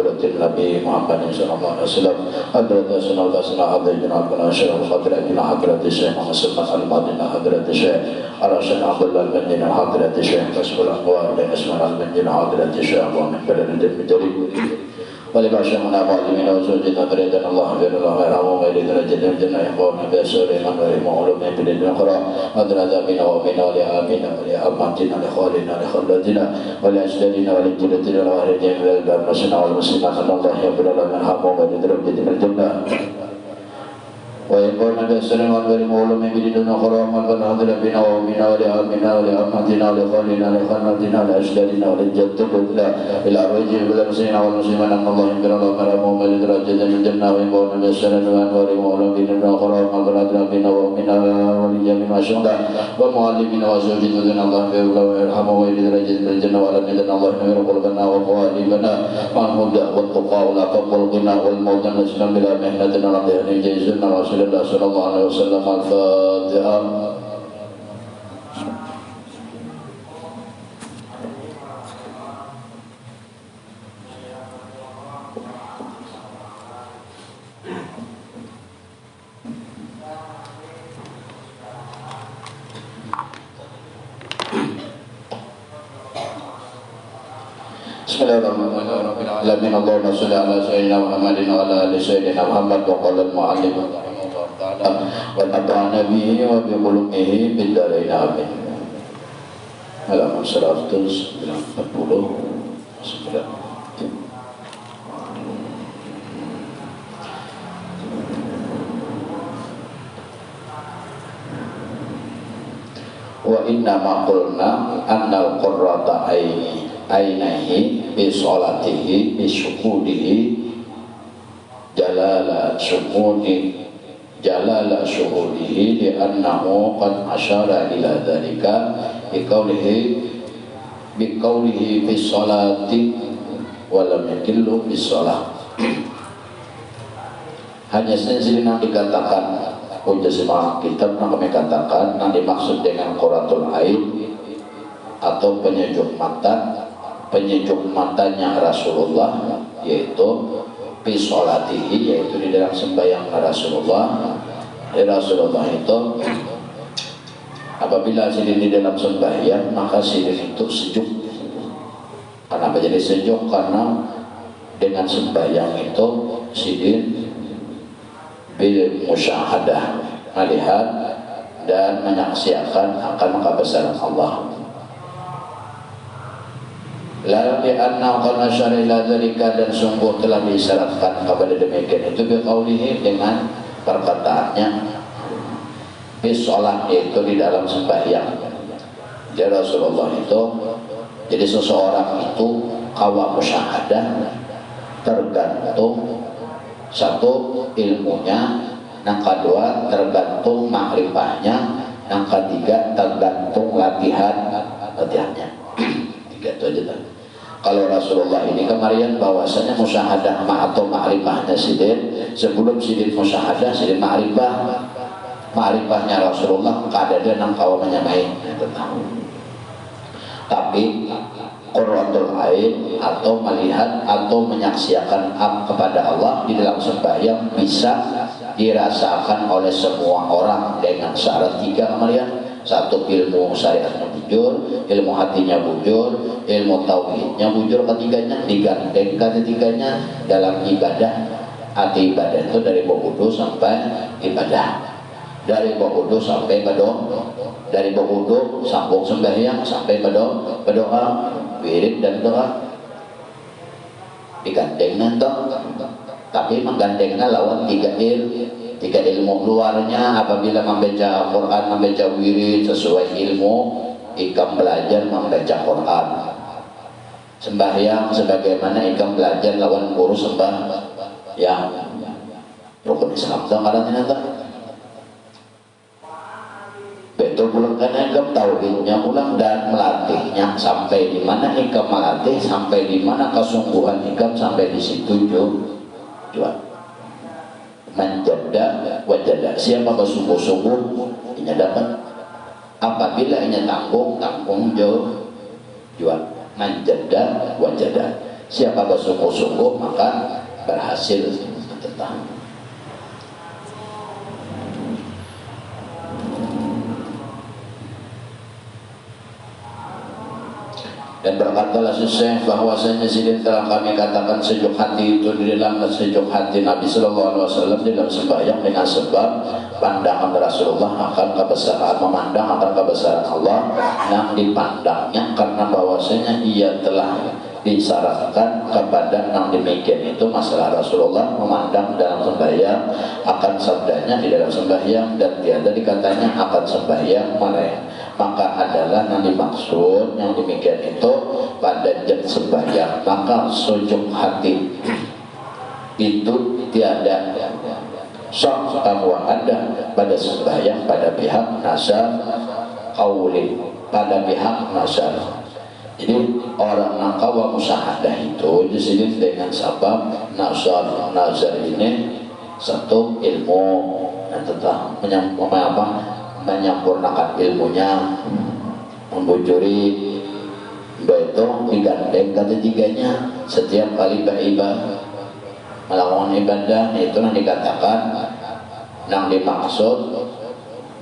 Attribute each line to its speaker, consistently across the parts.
Speaker 1: Nabi Muhammad sallallahu alaihi wasallam hadrat Rasulullah hadrat Syekh Al-Hadrat hadrat Syekh Muhammad Al-Madinah hadrat Syekh Al-Hasan Abdullah Al-Madinah hadrat Syekh Rasul Anwar dan Ismail Al-Madinah hadrat Syekh Abu Ahmad Al-Madinah ولما شاءنا معلمين وزوجنا بريدنا الله بين الله يرحمه غير درجة الجنة يقوم بأسر من غير معلوم بلد الأخرى أدنى ذابنا ومنا ولآمنا ولأمتنا لخالنا لخلدنا ولأجدادنا ولجلدنا ولوالدنا وللمسلمين والمسلمين أن الله يغفر لنا يرحمه غير درجة الجنة ويقول بأسر من غير معلوم بلد الأخرى ومن هذا بنا ومنا ولآمنا ولأمتنا لخالنا لخلدنا ولأجدادنا ولجلدنا إلى أرواح المسلمين والمسلمين أن الله يغفر لنا يرحمه غير درجة الجنة ويقول بأسر من غير معلوم بلد الأخرى ومن هذا بنا ومنا ولجميع مشاهدنا ومعلمين وزوجنا الله يرحمه غير درجة الجنة ولم يدن الله يغفر قلوبنا وقوالبنا مع الهدى والتقى والعفو والغنى والموت نسلم بلا مهنة رضينا جيزنا رسول الله صلى الله عليه وسلم الفاتحة. Bismillahirrahmanirrahim. Allahumma shalli ala sayyidina Muhammadin wa ala ali sayyidina Muhammad wa qala al-mu'allim rahimahullah ta'ala wa nafa'ana bihi wa bi ulumihi bid darain amin. Halaman 149. Wa inna ma qulna anna al-qurrata ainihi bi sholatihi bi syuhudihi jalala syuhudihi li annahu qad asyara ila dhalika bi qawlihi fi sholati wa lam yakillu bi sholah. Hanya saja yang dikatakan ujazimah kitab yang kami katakan yang dimaksud dengan qurratul ain atau penyejuk matanya Rasulullah, yaitu fi sholatihi, yaitu di dalam sembahyang Rasulullah. Rasulullah itu apabila sidin di dalam sembahyang maka sidin itu sejuk. Kenapa jadi sejuk? Karena dengan sembahyang itu sidin bil musyahadah, melihat dan menyaksikan akan kebesaran Allah. La bi'anna qad asyara ila dzalika, dan sungguh telah disyaratkan kepada demikian itu biqaulihi, dengan perkataannya bis sholat, itu di dalam sembahyang. Jadi Rasulullah itu, jadi seseorang itu kawa musyahadah tergantung satu ilmunya, yang kedua tergantung makrifahnya, yang ketiga tergantung latihannya. Tiga itu aja kan. Kalau Rasulullah ini kemarin bahwasanya musyahadah atau ma'rifahnya sidin, sebelum sidin musyahadah, sidin ma'rifahnya Rasulullah keadaan yang kau menyamai tentang. Tapi qurratul ain atau melihat atau menyaksikan kepada Allah di dalam sembahyang bisa dirasakan oleh semua orang dengan syarat tiga kemarin. Satu, ilmu syariatnya bujur, ilmu hatinya bujur, ilmu tauhidnya bujur. Ketiganya digandeng ketiganya dalam ibadah. Arti ibadah itu dari wudu sampai ibadah, dari wudu sampai berdoa, dari wudu sambung sembahyang sampai berdoa, wirid dan doa. Digandeng nanti, tapi menggandengnya lawan tiga ilmu luarnya. Apabila membaca Quran, membaca wirid sesuai ilmu, ikam belajar membaca Quran. Sembahyang sebagaimana ikam belajar lawan guru sembahyang. Rukun Islam itu ngarantina teh. Betul pulang karena ikam tauhidnya pulang dan melatihnya sampai di mana ikam melatih, sampai di mana kesungguhan ikam, sampai di situ jual. Menjada wajada, siapa bersungguh-sungguh ini dapat. Apabila ini tanggung jual. Menjada wajada, Siapa bersungguh-sungguh maka berhasil. Dan berkatalah Syekh bahwasanya sidin telah kami katakan sejuk hati itu di dalam sejuk hati Nabi Sallallahu Alaihi Wasallam di dalam sembahyang dengan sebab pandangan Rasulullah akan kebesaran, memandang akan kebesaran Allah yang dipandangnya, karena bahwasanya ia telah disyaratkan kepada yang demikian itu masalah Rasulullah memandang dalam sembahyang akan sabdanya di dalam sembahyang, dan tiada dikatanya akan sembahyang maka adalah yang dimaksud yang demikian itu pada jam sembahyang. Maka sujud hati itu tiada sok bahwa ada pada sembahyang pada pihak nazar qauli, pada pihak nazar. Jadi orang nakawa musyahadah itu disini dengan sabab nazar ini satu ilmu dan tetap menyempurnakan ilmunya, membujuri itu digandeng ketiganya setiap kali beribadah melakukan ibadah. Itu yang dikatakan yang dimaksud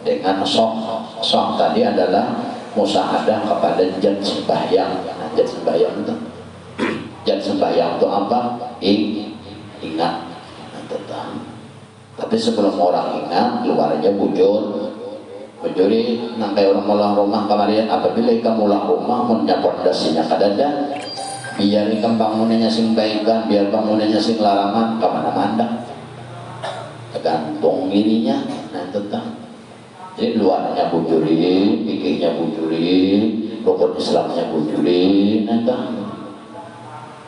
Speaker 1: dengan sok tadi adalah musyahadah kepada jam sembahyang. Nah, jam sembahyang itu jam sembahyang itu apa? Ingat. Nah, tapi sebelum orang ingat keluarnya bujuri nangkai orang mulah rumah kemarin. Apabila ikan mulah rumah menyapu dasinya kadada, biar ikan bangunannya sing baikan, biar bangunannya sing larangan, kemana-mana tergantung dirinya. Nah tetap jadi luarnya bujuri, pikirnya bujuri, rukun Islamnya bujuri. Nah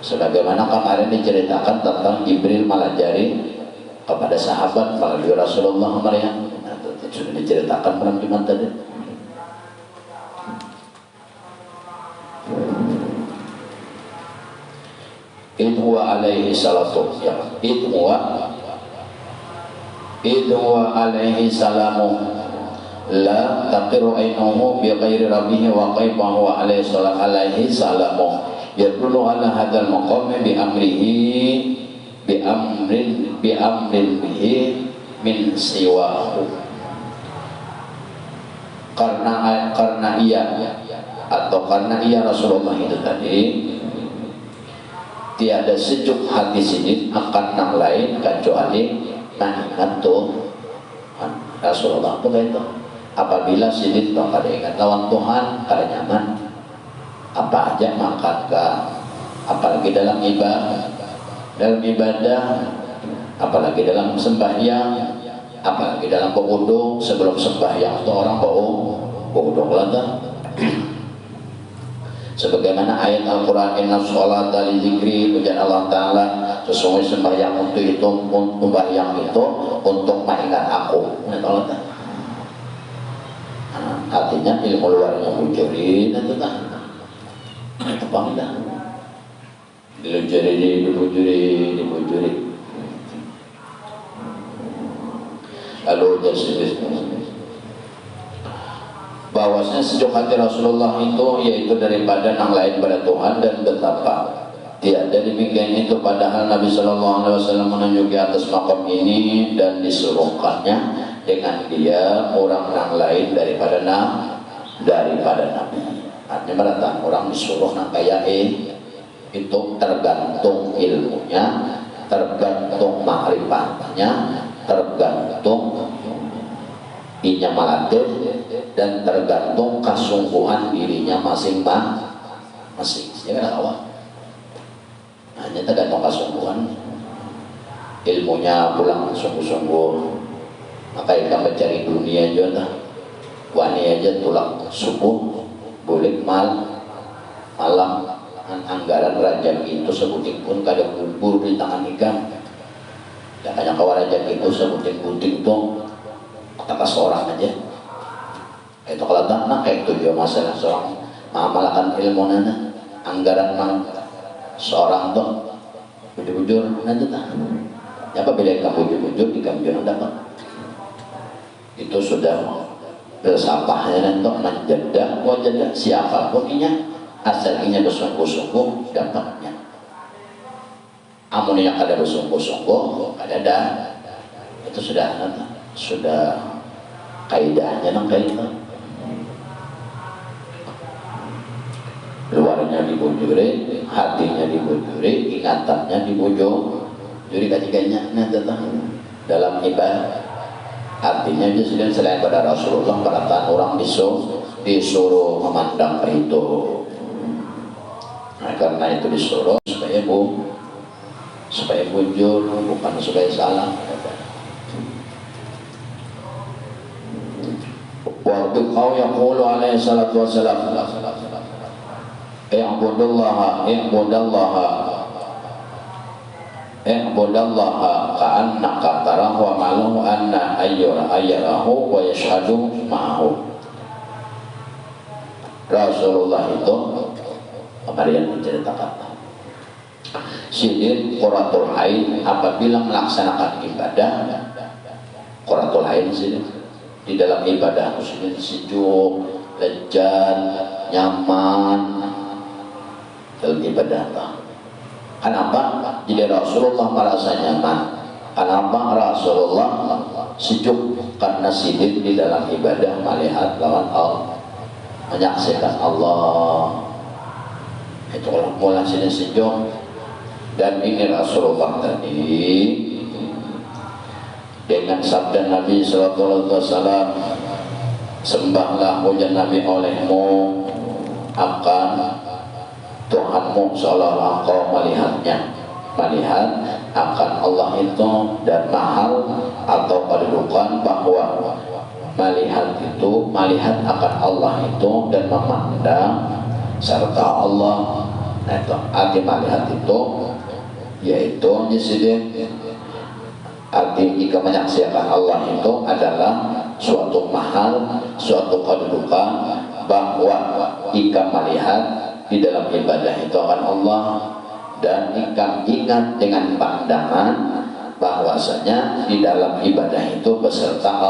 Speaker 1: sebagaimana kemarin diceritakan tentang Jibril malajari kepada sahabat melalui Rasulullah kemarin. Sudah diceritakan malam Jumat tadi. Idwa alaihi salatu ya. Idwa alaihi salamu la taqiru ainuhu bi ghairi rabbihi wa kaifa huwa alaihi salamu yadullu ala hadzal maqam bi amrihi bi amrin bihi min siwahu. Karena ia Rasulullah itu tadi tiada sejuk hati sidin akan yang lain kecuali mengingat tuh Rasulullah itu gitu. Apabila sidin tuh kada ingat lawan Tuhan kada nyaman apa aja maka apalagi dalam ibadah apalagi dalam sembahyang, apalagi dalam berwudu. Sebelum sembahyang itu orang berwudu lah. Sebagaimana ayat Al-Quran, inna sholata li dzikri, ujar Allah Ta'ala, sesungguhnya sembahyang itu untuk mengingat aku. Artinya ilmu luarnya bujuri dan itu kan itu bangga dibujuri. Lalu jadi bahwasanya sejuk hati Rasulullah itu yaitu daripada yang lain pada Tuhan, dan betapa tiada demikian itu padahal Nabi Sallallahu Alaihi Wasallam menunjuki atas makam ini dan disuruhkannya dengan dia orang yang lain daripada Nabi. Artinya berarti orang disuruh nak kayak itu tergantung ilmunya, tergantung ma'rifatnya, tergantung inya malatih, dan tergantung kesungguhan dirinya masing-masing. Ya kan kawan? Hanya tergantung kesungguhan ilmunya pulang sungguh-sungguh. Maka kita mencari dunia juga wani aja tulang subuh boleh malam anggaran rajang itu sebuting pun kadang bubur di tangan ikan. Dan hanya kawan rajang itu sebuting-buting tuh kata seorang aja. Itu kalau tak nak kayak itu juga masalah seorang mengamalkan ilmu nana anggaran mang seorang tuh bujur-bujur nanti tak. Apa beda kamu bujur-bujur di kamu dapat itu sudah bersapahnya untuk menjadah siapapun inya asal inya bersungguh-sungguh dapatnya. Amun yang kada bersungguh-sungguh kada itu sudah kaidahnya nang kaidah. Luarnya dibujuri, hatinya dibujuri, ingatannya dibujur. Jadi kajiannya nanti dalam ibadah artinya itu selain pada Rasulullah perkataan orang disuruh memandang itu. Nah, karena itu disuruh supaya bujur, bukan supaya salah. Waktu kau yang mulu alaihi salatu wassalam i'budallaha ka'annaka tarahu wa ma'lumu anna ayyarahu wa yashhadu ma'ahu. Rasulullah itu kemarin menceritakan sidin quratul ain apabila melaksanakan ibadah. Quratul ain sidin di dalam ibadah sidin sejuk, lezat, nyaman dalam ibadah. Kenapa? Jadi Rasulullah merasa nyaman. Kenapa Rasulullah sejuk? Karena sidin di dalam ibadah melihat lawan Allah, menyaksikan Allah. Itu orang mulai sidin sejuk. Dan ini Rasulullah tadi dengan sabda Nabi sallallahu alaihi wasallam, sembahlah puja Nabi olehmu akan Tuhanmu seolah-olah engkau melihat akan Allah itu, dan mahal atau kedudukan bahwa melihat akan Allah itu dan memandang serta Allah. Nah, itu arti melihat itu yaitu nyisirin arti jika menyaksikan Allah itu adalah suatu mahal, suatu kedudukan bahwa jika melihat di dalam ibadah itu akan Allah, dan jika ingat dengan pandangan bahwasanya di dalam ibadah itu beserta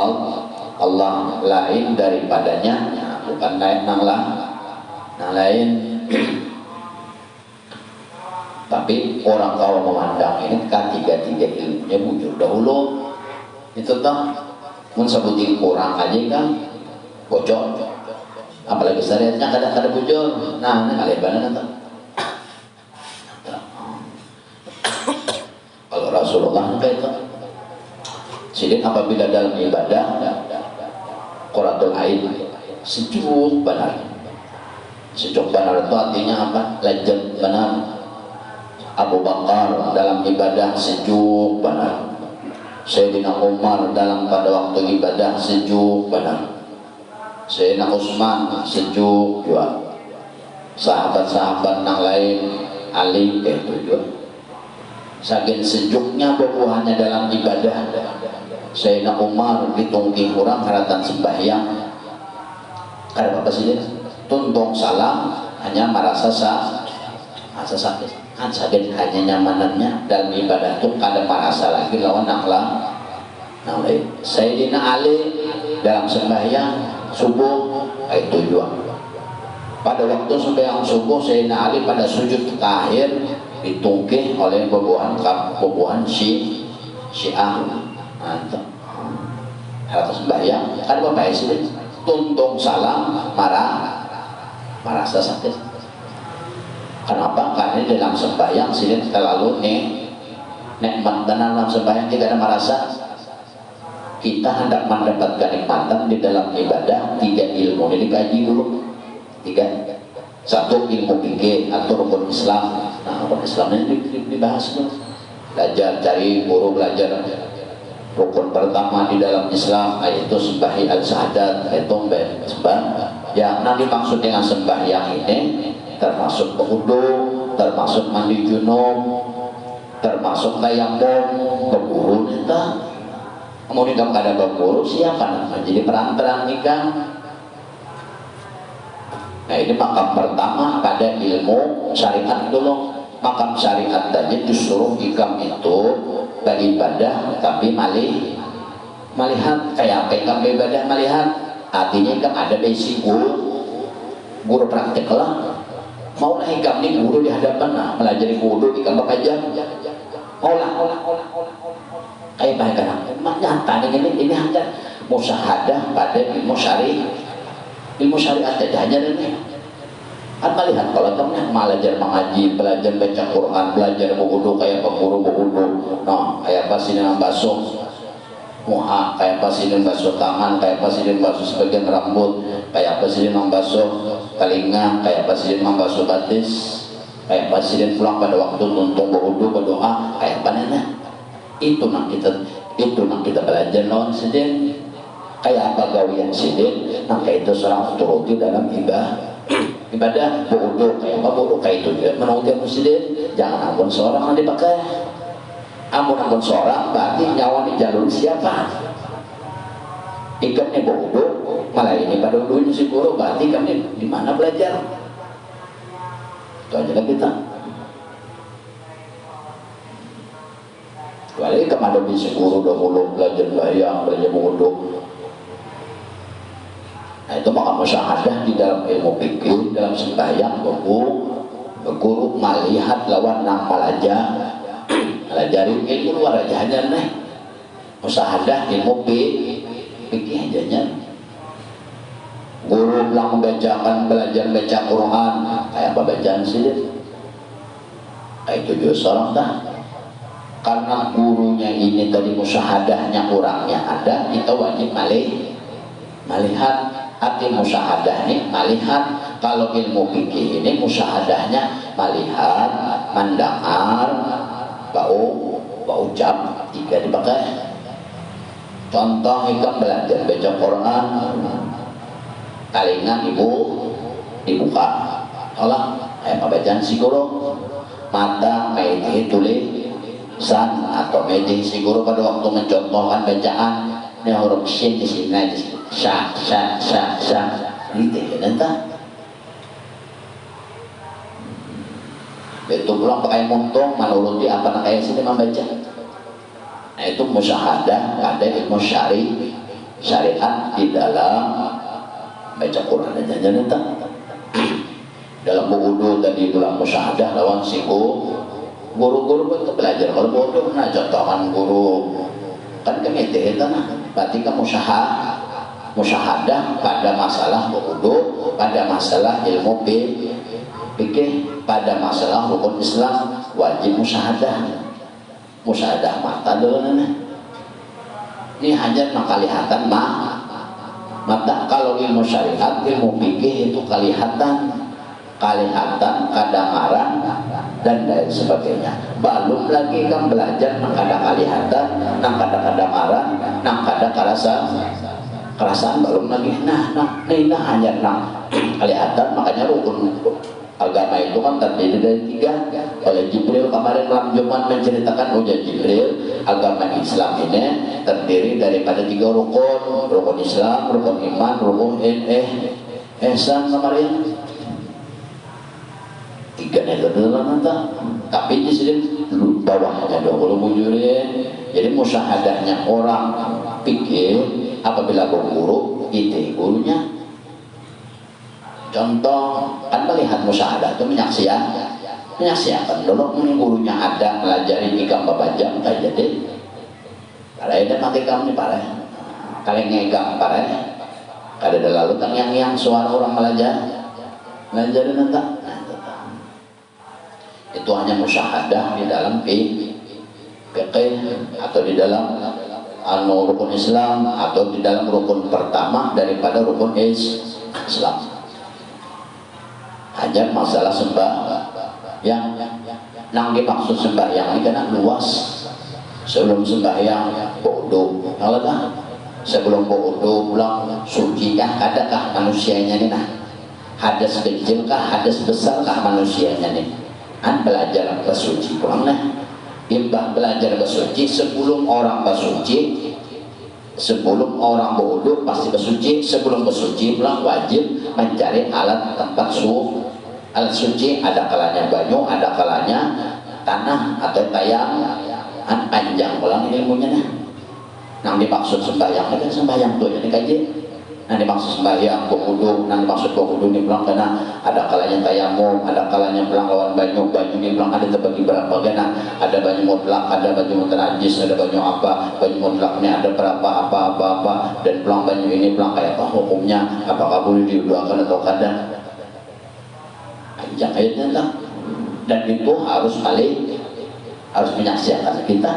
Speaker 1: Allah lain daripadanya, bukan lain lain. Tapi orang kalau memandang ini kan tiga ilmunya bujur dahulu. Itu toh mensebutin kurang aja kan bocor. Apalagi syariatnya kadang-kadang bujur. Nah, ini kalebanan tuh. Kalau Rasulullah itu sidin apabila dalam ibadah quratul ain sejuk benar. Sejuk benar itu artinya apa? Lezat benar. Abu Bakar dalam ibadah sejuk benar. Sayyidina Umar dalam pada waktu ibadah sejuk benar. Sayyidina Utsman sejuk juga. Sahabat-sahabat yang lain Ali itu juga. Saking sejuknya bubuhannya dalam ibadah. Sayyidina Umar ditungki orang haratan sembahyang. Karena apa sih? Tuntung salam hanya merasa sakit. Kan sakit hanya nyamanannya dalam ibadah itu kada merasa lagi lawan lain. Sayyidina Ali dalam sembahyang subuh itu juga. Pada waktu sembahyang subuh Sayyidina Ali pada sujud terakhir ditungkih oleh bubuhan Syiah. Mantap. Atas sembahyang kan bapak sih tuntung salam merasa sakit. Kenapa? Karena dalam sembahyang silin terlalu nikmat, dan dalam sembahyang kita ada merasa kita hendak mendapatkan nikmatan di dalam ibadah. Tiga ilmu ini dikaji dulu. Satu ilmu fikih atau rukun Islam. Nah, rukun Islam ini dibahas dulu. Belajar cari guru, belajar rukun pertama di dalam Islam yaitu sembahyang al-syahadat, yaitu sembahyang. Yang nanti maksud dengan sembahyang ini termasuk berwudu, termasuk mandi junub, termasuk tayamum, berguru kita. Kemudian kalau ada berguru siapa menjadi peran-peran nikah. Nah, ini makam pertama pada ilmu syariat dulu. Makam syariat tadi disuruh ikam itu beribadah tapi melihat kayak apa ikam beribadah melihat. Artinya ikam ada basic guru praktek lah. Maulah ikam ini guru di hadapan, nah melajari wudu ikam berapa jam? kayak bahkan nyata ini hanya musyahadah pada ilmu syariat aja hanya ini kan melihat kalau temen belajar mengaji, belajar baca Quran, belajar berwudu kayak pemburu berwudu, no kayak pas ini membasuh muha, kayak pas ini membasuh tangan, kayak pas ini membasuh sebagian rambut, kayak pas ini membasuh telinga, kayak pas ini membasuh batis, kayak pas ini pulang pada waktu tuntung berwudu berdoa, kayak panennya itu nak kita belajar lawan sidin kayak apa gawian sidin, nah kayak itu seorang turuti dalam ibadah bodoh kayak apa bodoh kayak itu juga menuruti muslim jangan ampun seorang yang dipakai ampun seorang berarti nyawa di jalur siapa ikatnya bodoh malah ini pada dulunya si guru berarti kami di mana belajar itu aja lah kita kecuali kemana di si guru dahulu belajar bayang belajar bodoh. Nah itu maka musyahadah di dalam ilmu fikih dalam sembahyang guru melihat lawan nang pelajari ilmu luar aja nih musyahadah ilmu fikih aja guru bilang membacakan belajar baca Quran kayak apa bacaan sih kayak itu juga seorang dah karena gurunya ini tadi musyahadahnya kurangnya ada kita wajib melihat arti musyahadah ini melihat kalau ilmu fikih ini musyahadahnya melihat mendengar bau ucap tiga dipakai contoh ikan belajar baca Quran telinga ibu dibuka Allah kayak bacaan si guru mata kayak tulisan atau meja si guru pada waktu mencontohkan bacaan ini huruf shin di sini sya gitu entah itu pulang pakai muntung menuruti apa nak kayak sini membaca nah itu musyahadah ada ilmu syariat di dalam baca Quran aja entah dalam wudu tadi pulang musyahadah lawan siku guru-guru pun belajar kalau bodoh nah contohkan guru kan kami itu berarti kan musyahadah pada masalah wudu, pada masalah ilmu fikih, pada masalah rukun Islam wajib musyahadah mata dulu ini hanya kelihatan mata kalau ilmu syariat ilmu fikih itu kelihatan kadang-kadang dan lain sebagainya belum lagi kan belajar nang kelihatan nang kadang-kadang nang kerasaan belum lagi nah ini hanya nang kelihatan makanya rukun agama itu kan terdiri dari 3 oleh Jibril kemarin malam Jumat menceritakan ujian Jibril agama Islam ini terdiri daripada 3 rukun Islam, rukun iman, rukun ihsan kemarin 3 itu adalah tapi di sini bawahnya 20 bujurin jadi musyahadahnya orang pikir apabila berguru itu gurunya contoh kan melihat musyahadah itu menyaksikan dulu gurunya ada melajari 3-4 jam tak jadi kalau ada pakai kamu nih parah kalian ngegang parah kalau ada lalu kan yang suara orang belajar nanti itu hanya musyahadah di dalam fikih atau di dalam rukun Islam atau di dalam rukun pertama daripada rukun Islam hanya masalah yang dimaksud sembahyang ini karena luas sebelum sembahyang wudu kalau sebelum wudu pulang suci adakah manusianya ini hadas kecil kah hadas besar kah manusianya nih kan belajar bersuci pulang imbah belajar bersuci sebelum orang bersuci sebelum orang berwudu pasti bersuci sebelum bersuci pulang wajib mencari alat tempat alat suci ada kalanya banyu ada kalanya tanah atau tayang panjang pulang ilmunya yang dimaksud sembahyang kan sembahyang tuh yang dikaji Nanti maksud sembahyang, wudu, nanti maksud wudu ini bilang karena ada kalanya tayamum, ada kalanya bilang lawan banyu ini bilang ada terbagi berapa karena ada banyu mutlak, ada banyu mutanajis, ada banyu apa, banyu mutlak ini ada berapa apa dan bilang banyu ini bilang kayak apa hukumnya, apakah boleh diuduakan atau kadang jangan ayatnya lah. Dan itu harus menyaksikan kita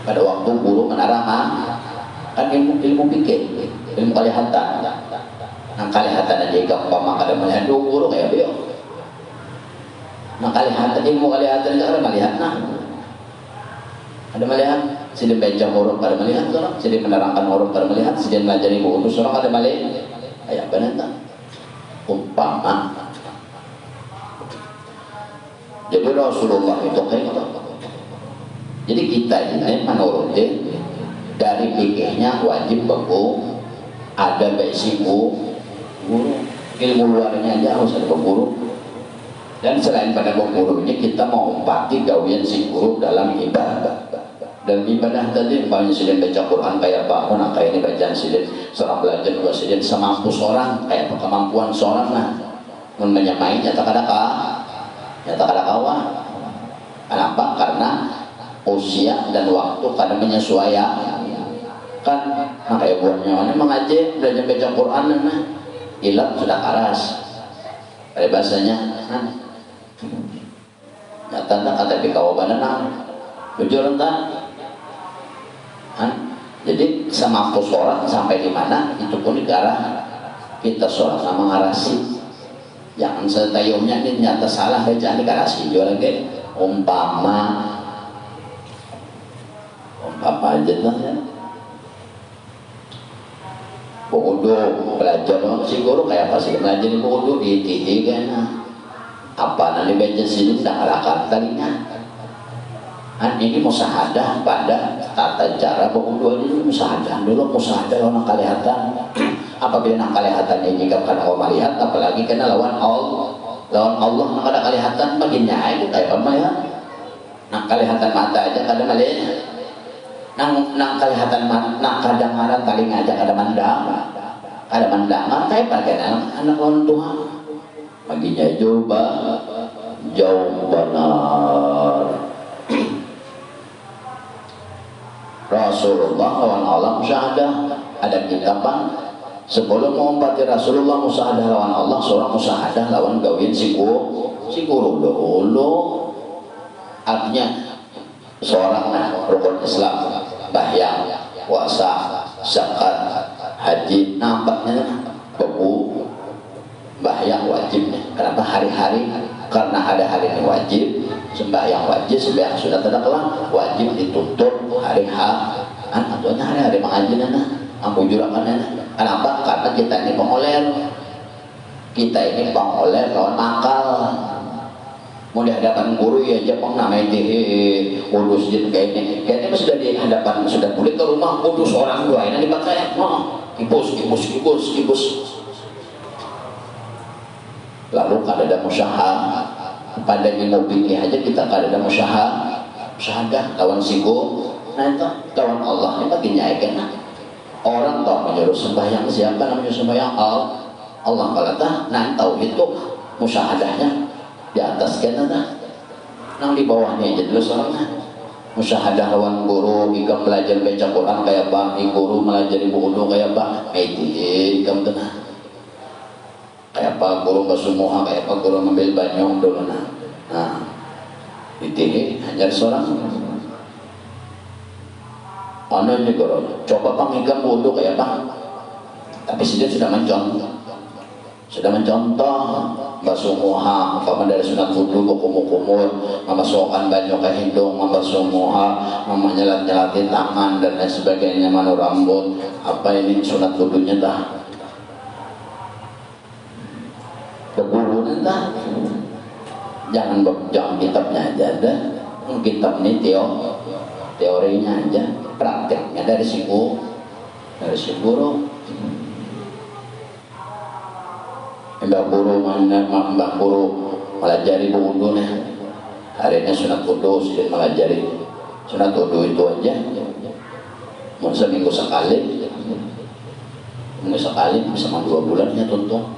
Speaker 1: pada waktu guru menerangkan kan ilmu pikir, ilmu kalihatan. Nah kalihatan aja jika umpama kada melihat dua guru kayak dia. Nah kalihatan ilmu kalihatan enggak ada melihat nah. Ada melihat, sedang baca huruf pada melihat orang, sedang menerangkan huruf pada melihat, sedang belajar ilmu urus orang ada melihat. Ayat benar tak? Umpama. Jadi Rasulullah itu kayak apa? Jadi kita ini menurutnya dari fikihnya wajib baku ada basic guru, ilmu luarnya aja harus ada guru. Dan selain pada guru ini kita mau umpati gawian si guru dalam ibadah. Dan ibadah tadi banyak sedang baca Quran kayak apa, nah kayak ini bacaan sedang seorang belajar juga sedang semampu seorang kayak apa kemampuan seorang nah menyamai nyata kada kawan. Kenapa? Karena usia dan waktu kadang menyesuaikan kan. Nah kayak buahnya ini mengaji belajar baca Quran nah ilat sudah karas ada bahasanya kan nyata kata di kawaban nah jujur entah kan. Jadi semampu sholat sampai di mana itu pun negara kita sholat sama ngarasi. Jangan setayumnya ini nyata salah jangan dikarasi juga lagi umpama aja lah ya. Wudu belajar si guru kayak apa sih belajar wudu di TV kan apa nanti baca sini dah alakan tadinya kan ini musahadah pada tata cara wudu ini musahadah dulu musahadah orang kalihatan apabila nak kalihatan ini jika karena kau melihat apalagi kena lawan Allah nak ada kalihatan baginya itu kayak apa ya nak kalihatan mata aja kadang melihat nang kalihatan nak kadang ngaran paling aja kada mandang kayak pakai anak lawan Tuhan baginya jauh benar. Rasulullah lawan Allah musyahadah ada kitab sebelum mengumpati Rasulullah musyahadah lawan Allah seorang musyahadah lawan gawin si guru dulu artinya seorang rukun Islam bahyang, puasa, zakat, haji nampaknya bebu bahyang wajibnya. Kenapa hari-hari? Karena ada hari ini wajib sembahyang wajib sembahyang sudah tidak kelar wajib dituntut hari-hari ataunya hari-hari mengaji ampu jurakan kenapa? Karena kita ini pengoler lawan makal mau di hadapan guru ya Jepang namanya urus jin kayaknya sudah di hadapan sudah boleh ke rumah urus orang dua ini dipakai kipus lalu kada ada musyahadah pada ilmu fikih aja kita kada ada musyahadah lawan sigo nah itu lawan Allah ini baginya ikan orang tahu menyuruh sembahyang siapa namanya sembahyang Allah kalau nah tahu itu musyahadahnya di atas kan nang di bawahnya aja dulu soalnya musyahadah lawan guru ikam belajar baca Quran kayak apa guru melajari wudu kayak apa ikam tenang kayak apa guru basumuha kayak apa guru ngambil banyu dulu nah itu hanya seorang ini guru coba pangikam wudu kayak apa tapi dia sudah mencontoh basumuha apa dari sunat wudu kumur memasukkan banyu ke hidung basumuha menyelat-nyelatin tangan dan lain sebagainya manu rambut apa ini sunat wudunya dah berburu dah jangan kitabnya aja ada kitab ini teorinya aja prakteknya dari si guru Mbak guru melajari wudu nih hari ini sunat wudu sedikit melajari sunat wudu itu aja mau seminggu sekali Mungkin sekali bisa 2 bulannya tuntung.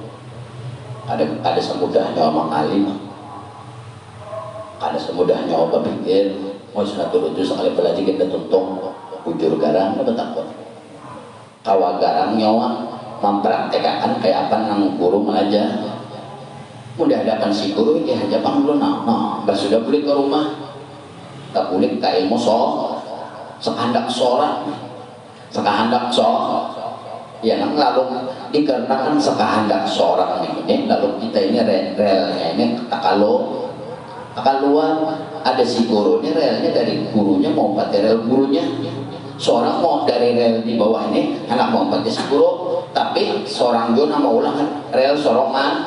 Speaker 1: Ada semudahnya omong alim, ada semudahnya obat pikir. Mau satu itu sekali belajar kita tuntung bujur garang apa takut kawa garang nyawa mempraktekkan kayak apa nang guru aja. Mudah hadapan si guru ya aja bang lu nah sudah beli ke rumah tak boleh kayak ilmu sekandak seorang sekahandak ya nang lalu dikarenakan sekahandak seorang ini lalu kita ini relnya ini tak keluar ada si guru ini relnya dari gurunya mau pakai rel gurunya, seorang mau dari rel di bawah ini anak mau pakai si guru, tapi seorang juga mau ulang rel sorongan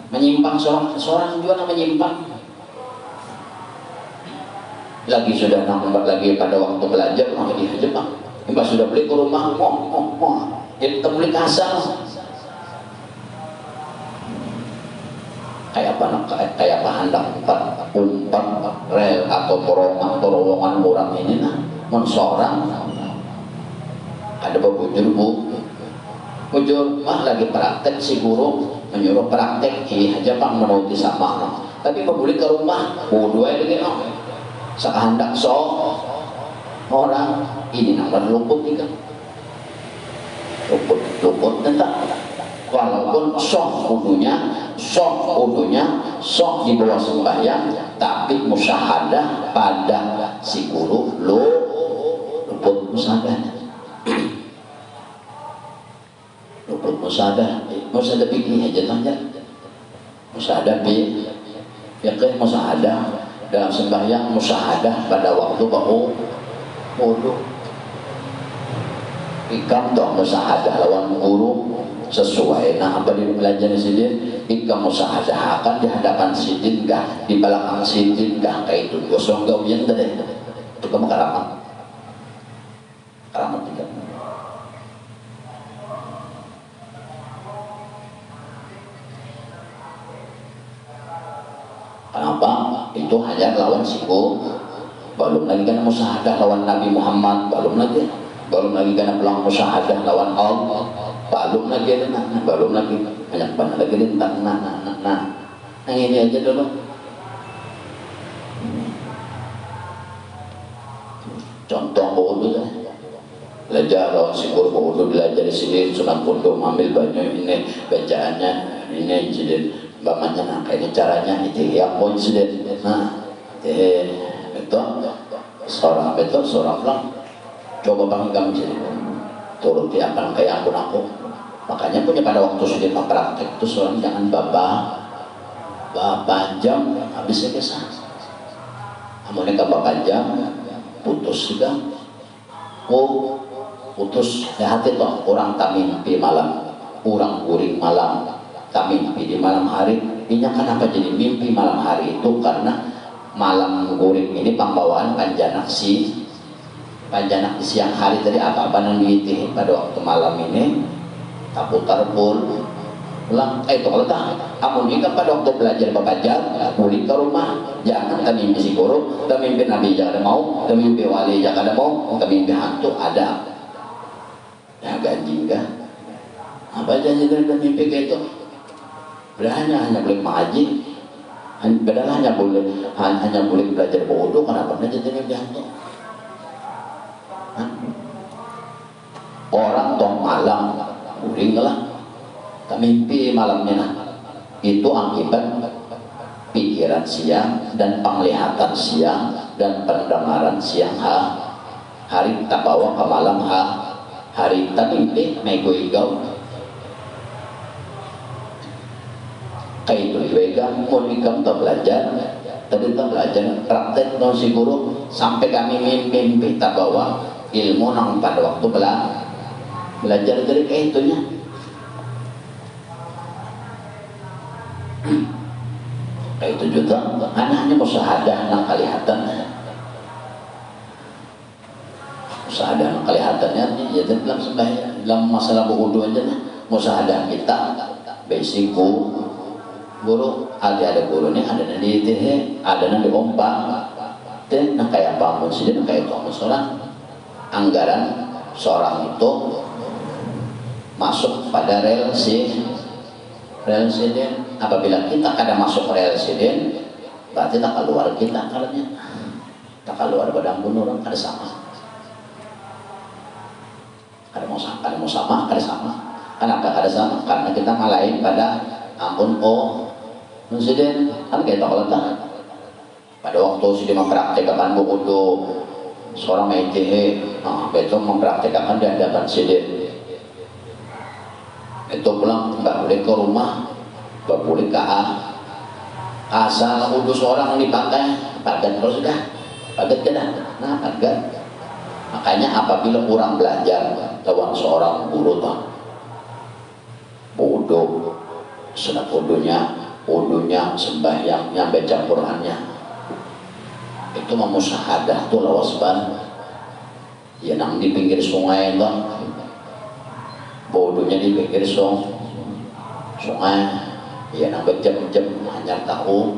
Speaker 1: menyimpang, seorang juga menyimpang lagi sudah nampak lagi pada waktu belajar lagi aja bang mbak sudah beli ke rumah mau jadi beli kasar kayak apa hendak umpan rel atau terowongan orang ini nah seorang ada bujur lagi praktek si guru menyuruh praktek aja pak menuti sama tapi membeli ke rumah dua ini sekehendak orang ini nomor luput nih kan luput tentang walaupun sok udunya sok di bawah sembahyang tapi musyahadah pada si guru luput musyahadah bikin aja tanya musyahadah musyahadah dalam sembahyang musyahadah pada waktu bau wudu ikam toh musyahadah lawan guru sesuai nah apa di belajar sidin ikam musyahadah akan di hadapan sidin kah di belakang sidin kah kayak itu gosong gawian tadi itu kamu karamat tidak. Kenapa? Itu hanya lawan siku. Belum lagi karena musyahadah lawan Nabi Muhammad, belum lagi karena pelang musyahadah lawan Allah, belum lagi banyak banget lagi tentang nah ini aja dulu. Contoh wudu belajar lawan sikur wudu belajar di sini sunat wudu ambil banyak ini bacaannya ini jadi bapaknya ini caranya itu yang pun sudah betul seorang bilang coba bang kamu jadi turuti apa kayak aku makanya punya pada waktu sudah mempraktek itu seorang jangan bapak jam habisnya kesah amalnya bapak jam putus juga putus hati toh orang tak mimpi malam orang guring malam tak mimpi di malam hari ini kenapa jadi mimpi malam hari itu karena malam guring ini pembawaan panjanak di siang hari tadi apa-apa yang diitih pada waktu malam ini tak putar pun ulang itu kalau tak amun jika pada waktu belajar babajar pulang ke rumah jangan tak mimpi si guru tak mimpi nabi jangan mau tak mimpi wali jangan mau tak mimpi hantu ada ya ganjing kah apa janji dari mimpi kayak itu hanya boleh mengaji padahal hanya boleh belajar bodoh kenapa jadi mimpi hantu orang toh malam uring lah tak mimpi malamnya itu akibat pikiran siang dan penglihatan siang dan pendengaran siang hari tak bawa ke malam hari tak mimpi mego kayak itu juga mau ikam tak belajar tadi tak belajar praktek non si guru sampai kami mimpi tak bawa ilmu nang pada waktu belajar dari kayak itunya kayak itu juga hanya musyahadah nang kelihatannya jadi dalam sembahyang dalam masalah wudu aja musyahadah kita basic guru ada guru ini ada di teh ada di ompak teh nah kayak bangun sih kayak kamu seorang anggaran seorang itu masuk pada residen. Apabila kita kada masuk residen, berarti tak keluar kita karena tak keluar badan bunurang kada sama. Kada mau sama, kada sama. Kenapa kada sama? Karena kita ngalahin pada ampun residen. Kan kita kalau tak pada waktu sudah mempraktekkan wudu seorang ITH, betul mempraktekkan di hadapan sidin. Itu pulang nggak boleh ke rumah, nggak boleh ke asal wudu seorang dipakai, padat kalau sudah, padat kena, padat. Makanya apabila orang belajar lawan seorang guru tuh, wudu, sunat wudunya, sembahyangnya, baca Qurannya, itu memusyahadah tuh lawas ban ya nang di pinggir sungai itu bodohnya di pinggir sungai ya nang berjam-jam hanya tahu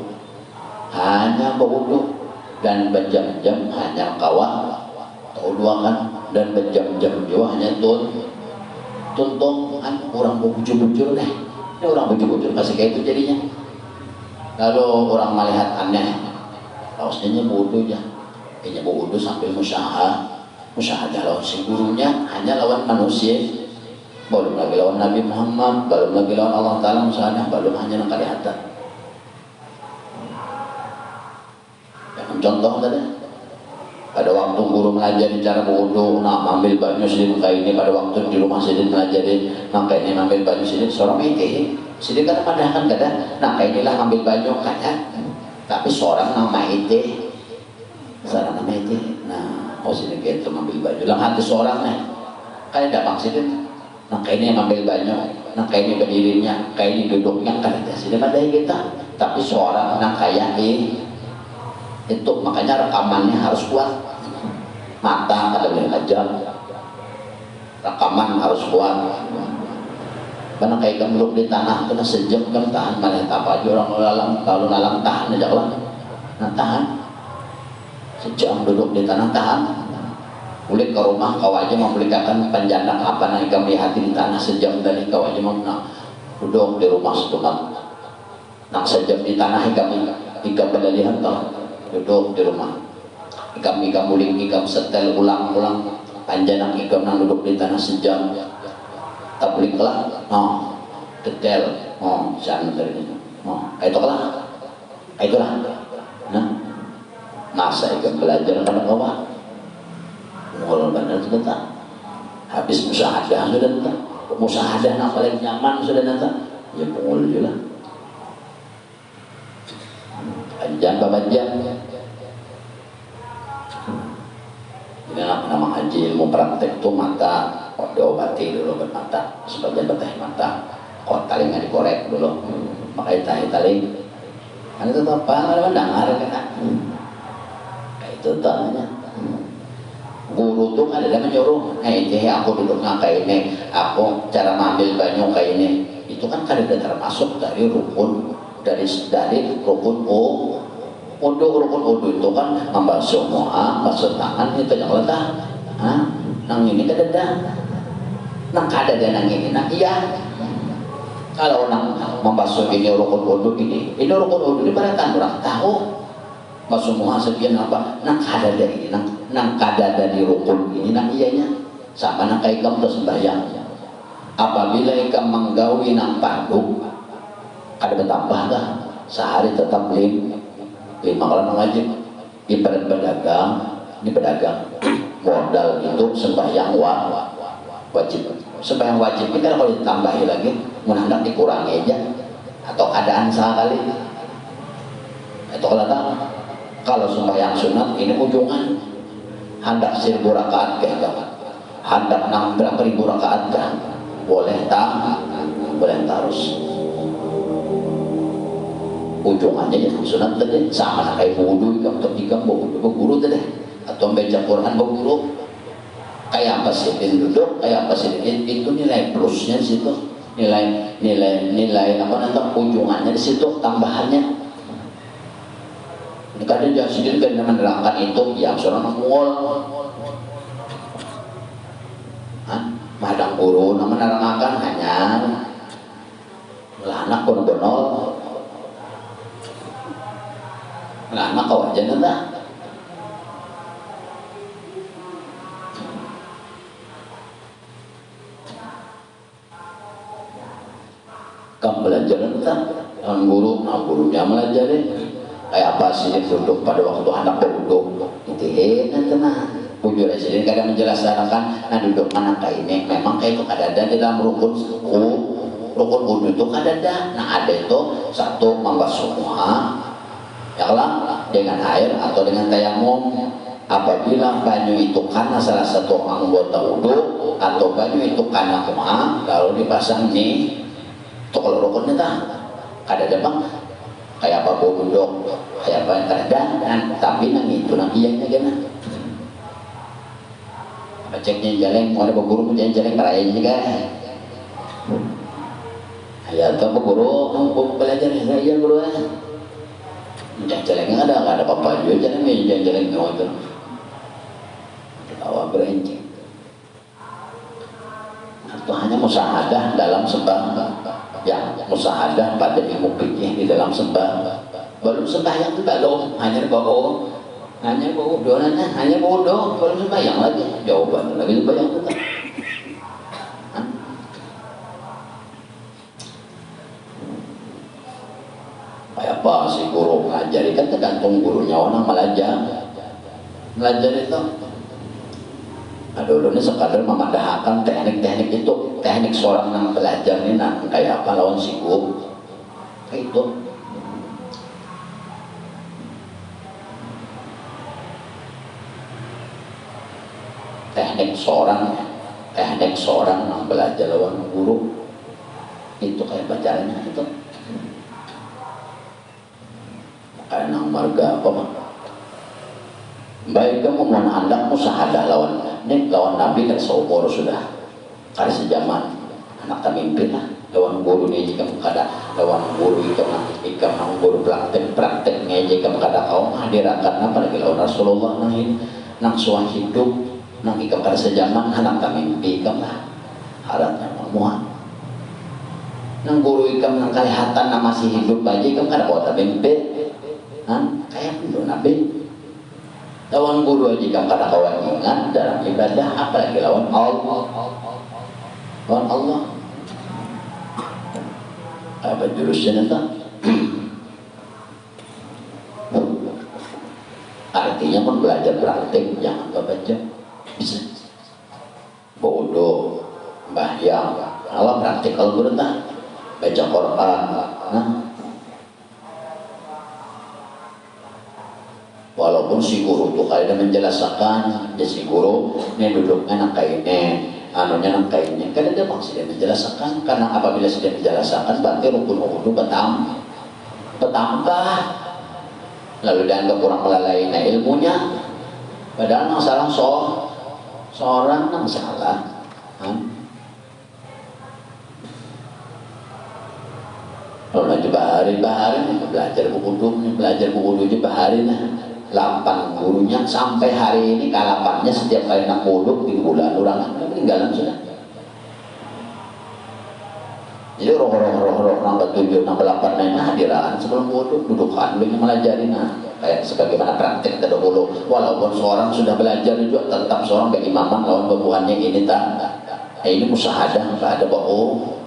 Speaker 1: hanya bodoh dan berjam-jam hanya kawan tahu dua kan dan berjam-jam juga hanya tuntung kan orang bujur-bujur deh ini orang bujur-bujur kasih kayak itu jadinya lalu orang melihat aneh harusnya bodoh ya, kayaknya bodoh sambil musyahadah lawan si gurunya hanya lawan manusia, belum lagi lawan Nabi Muhammad, belum lagi lawan Allah Taala musyahadah, belum hanya nak kelihatan. Yang contoh tadi, pada waktu guru melajari cara bodoh, nak ambil baju sidin kayak ini pada waktu di rumah sidin melajari, nak kayak ini ambil baju sidin, seorang ini, sidin kan padahal kadang, nak kayak inilah ambil baju kadang. Tapi seorang nama itu, nah, sini kita ngambil baju, dalam hati seorang nih, kayak dapat sini, nah kayak ini ngambil baju, nah kayak ini berdirinya, kayak ini duduknya, kan ada sini ada kita, tapi seorang nah kayak itu makanya rekamannya harus kuat, mata kada boleh aja, rekaman harus kuat. Karena kayak gemblok di tanah kena sejam kan tahan mana apa aja orang lalang kalau lalang tahan aja lah, nah tahan sejam duduk di tanah tahan. Boleh ke rumah kau aja membelikan panjang apa nih kami hati di tanah sejam dari kau aja mau duduk di rumah setempat, nak sejam di tanah kami ikam berlihat toh duduk di rumah, ikam muling ikam setel ulang panjang ikam nang duduk di tanah sejam. Tak boleh kelak, detail, jangan dari itu, itulah, nah, masa ikan belajar pada bawah, mulai benar sudah tak, habis musyahadah sudah tak, musyahadah nak paling nyaman sudah tak, ya pungul je lah, panjang, ini nama haji ilmu praktek tu mata. Diobati dulu bermata sebagian betah mata kok talingnya dikorek dulu makanya taling kan itu apa ada dengar kan kayak itu tanya guru tuh ada yang menyuruh aku duduknya kayak ini aku cara mengambil banyu kayak ini itu kan kada termasuk dari rukun dari rukun rukun itu kan membasuh muka basuh tangan itu yang letak nang ini kada nak ada dan nang ini, nak iya. Kalau nak membasuh ini rukun wudu ini rukun wudu ini pada orang tahu basuh muka sekian apa, nak ada dari ini, nak ada dari rukun ini, nak iyanya sama nak kayak kamu sembahyang. Apabila ikam menggawi nang padu, ada bertambah dah sehari tetap 5 orang wajib. Ibarat pedagang, modal itu sembahyang wajib. Sembahyang wajib kita kalau ditambahi lagi hendak dikurangi aja atau keadaan sekali itu kalau sembahyang sunat ini ujungan hendak 1000 rakaat ke hendak 6 berapa ribu rakaat kan boleh terus ujungannya ya sunat tadi sama kayak wudu atau tiga guru tadi atau baca Quran guru kayak apa sih duduk kayak apa sih itu nilai plusnya di situ nilai apa nanti ujungannya di situ tambahannya kadang jangan sendiri kan menerangkan itu yang seorang mengul madang guru nama nerangakan hanya lah anak kono bonol lah anak kawajan entah kamu belajar entah dengan guru, nah gurunya melajari kayak apa sih duduk pada waktu anak duduk itu tenang bujur residen kadang menjelaskan nah duduk anak kayak ini memang kayak itu ada di dalam rukun wudhu itu ada nah ada itu satu membasuh semua ya lah dengan air atau dengan tayamum apabila baju itu karena salah satu anggota wudhu atau baju itu karena kumaha lalu dipasang nih tuh kalau rukunnya tak ada bang kayak apa bodok kayak apa yang ada dan tapi nang itu nang iyanya gana ceknya jalan mau ada guru punya jalan keraya juga ya atau guru belajar saya guru jalan ada nggak ada apa-apa juga jalan jalan itu awal berencing atau hanya musahadah dalam sembah ya musahadah pada ilmu fikih di dalam sembah belum sembahyang itu belum hanya bohong hanya bodoh hanya bodoh belum sembahyang lagi jawaban lagi sembahyang itu kayak apa sih guru ngajari kan tergantung gurunya orang belajar itu dulu ini sekadar memandahkan teknik-teknik itu teknik seorang yang belajar ini nah, kayak apa lawan sibuk kayak itu teknik seorang yang belajar lawan guru itu kayak bacanya itu kayak nang marga apa baik kamu mau hendak musahadah lawan Nabi kan seumur sudah kali sejaman anak tak mimpin lah lawan guru ini jika kada lawan guru itu ikam nang guru prakteknya jika kada kau hadirakan apa lagi lawan Rasulullah nang suang hidup nang ikam kada sejaman anak tak mimpi ikam lah harapnya muat nang guru ikam nang kalihatan nang masih hidup aja ikam kada kau tak mimpi kayak itu Nabi lawan guru jika kada kawan ingat dalam ibadah apalagi lawan Allah apa jurusnya entah artinya pun belajar praktik jangan baca bisa bodoh bahyang Allah praktikal guru entah baca Quran walaupun si guru tuh kali menjelaskan ya si guru ini duduknya nang kainnya anunya nang kainnya kan dia maksudnya menjelaskan karena apabila sudah menjelaskan berarti rukun wudhu bertambah lalu dianggap kurang melalui ilmunya padahal nang salah seorang nang salah lalu bahari belajar buku aja bahari lah lapan gurunya sampai hari ini kalapannya setiap kali nak wudhu di bulan orang meninggalan sudah jadi roh nambah 7 nambah 8 nah hadiraan sebelum wudhu dudukan belum melajari kayak sebagaimana praktek terdahulu walaupun seorang sudah belajar juga tetap seorang berimaman lawan babuhannya ini ini musahadah pada bohong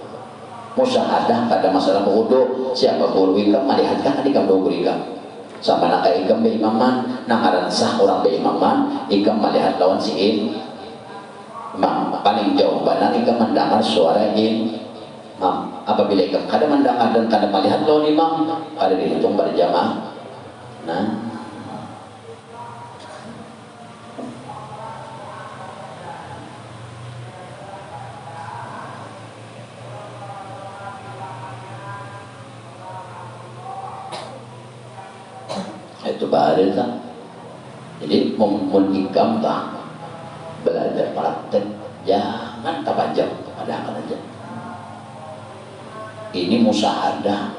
Speaker 1: musahadah pada masalah wudhu siapa guru ikam melihatkan adik kamu guru ikam sama nak ikam berimaman nangaran sah orang berimaman ikam melihat lawan si paling jauh benar ikam mendengar suara apabila ikam kada mendengar dan kada melihat lawan imam kada dihitung berjamaah itu bahari tak jadi ikam tak belajar praktek jangan tabajak pada akal aja ini musahadah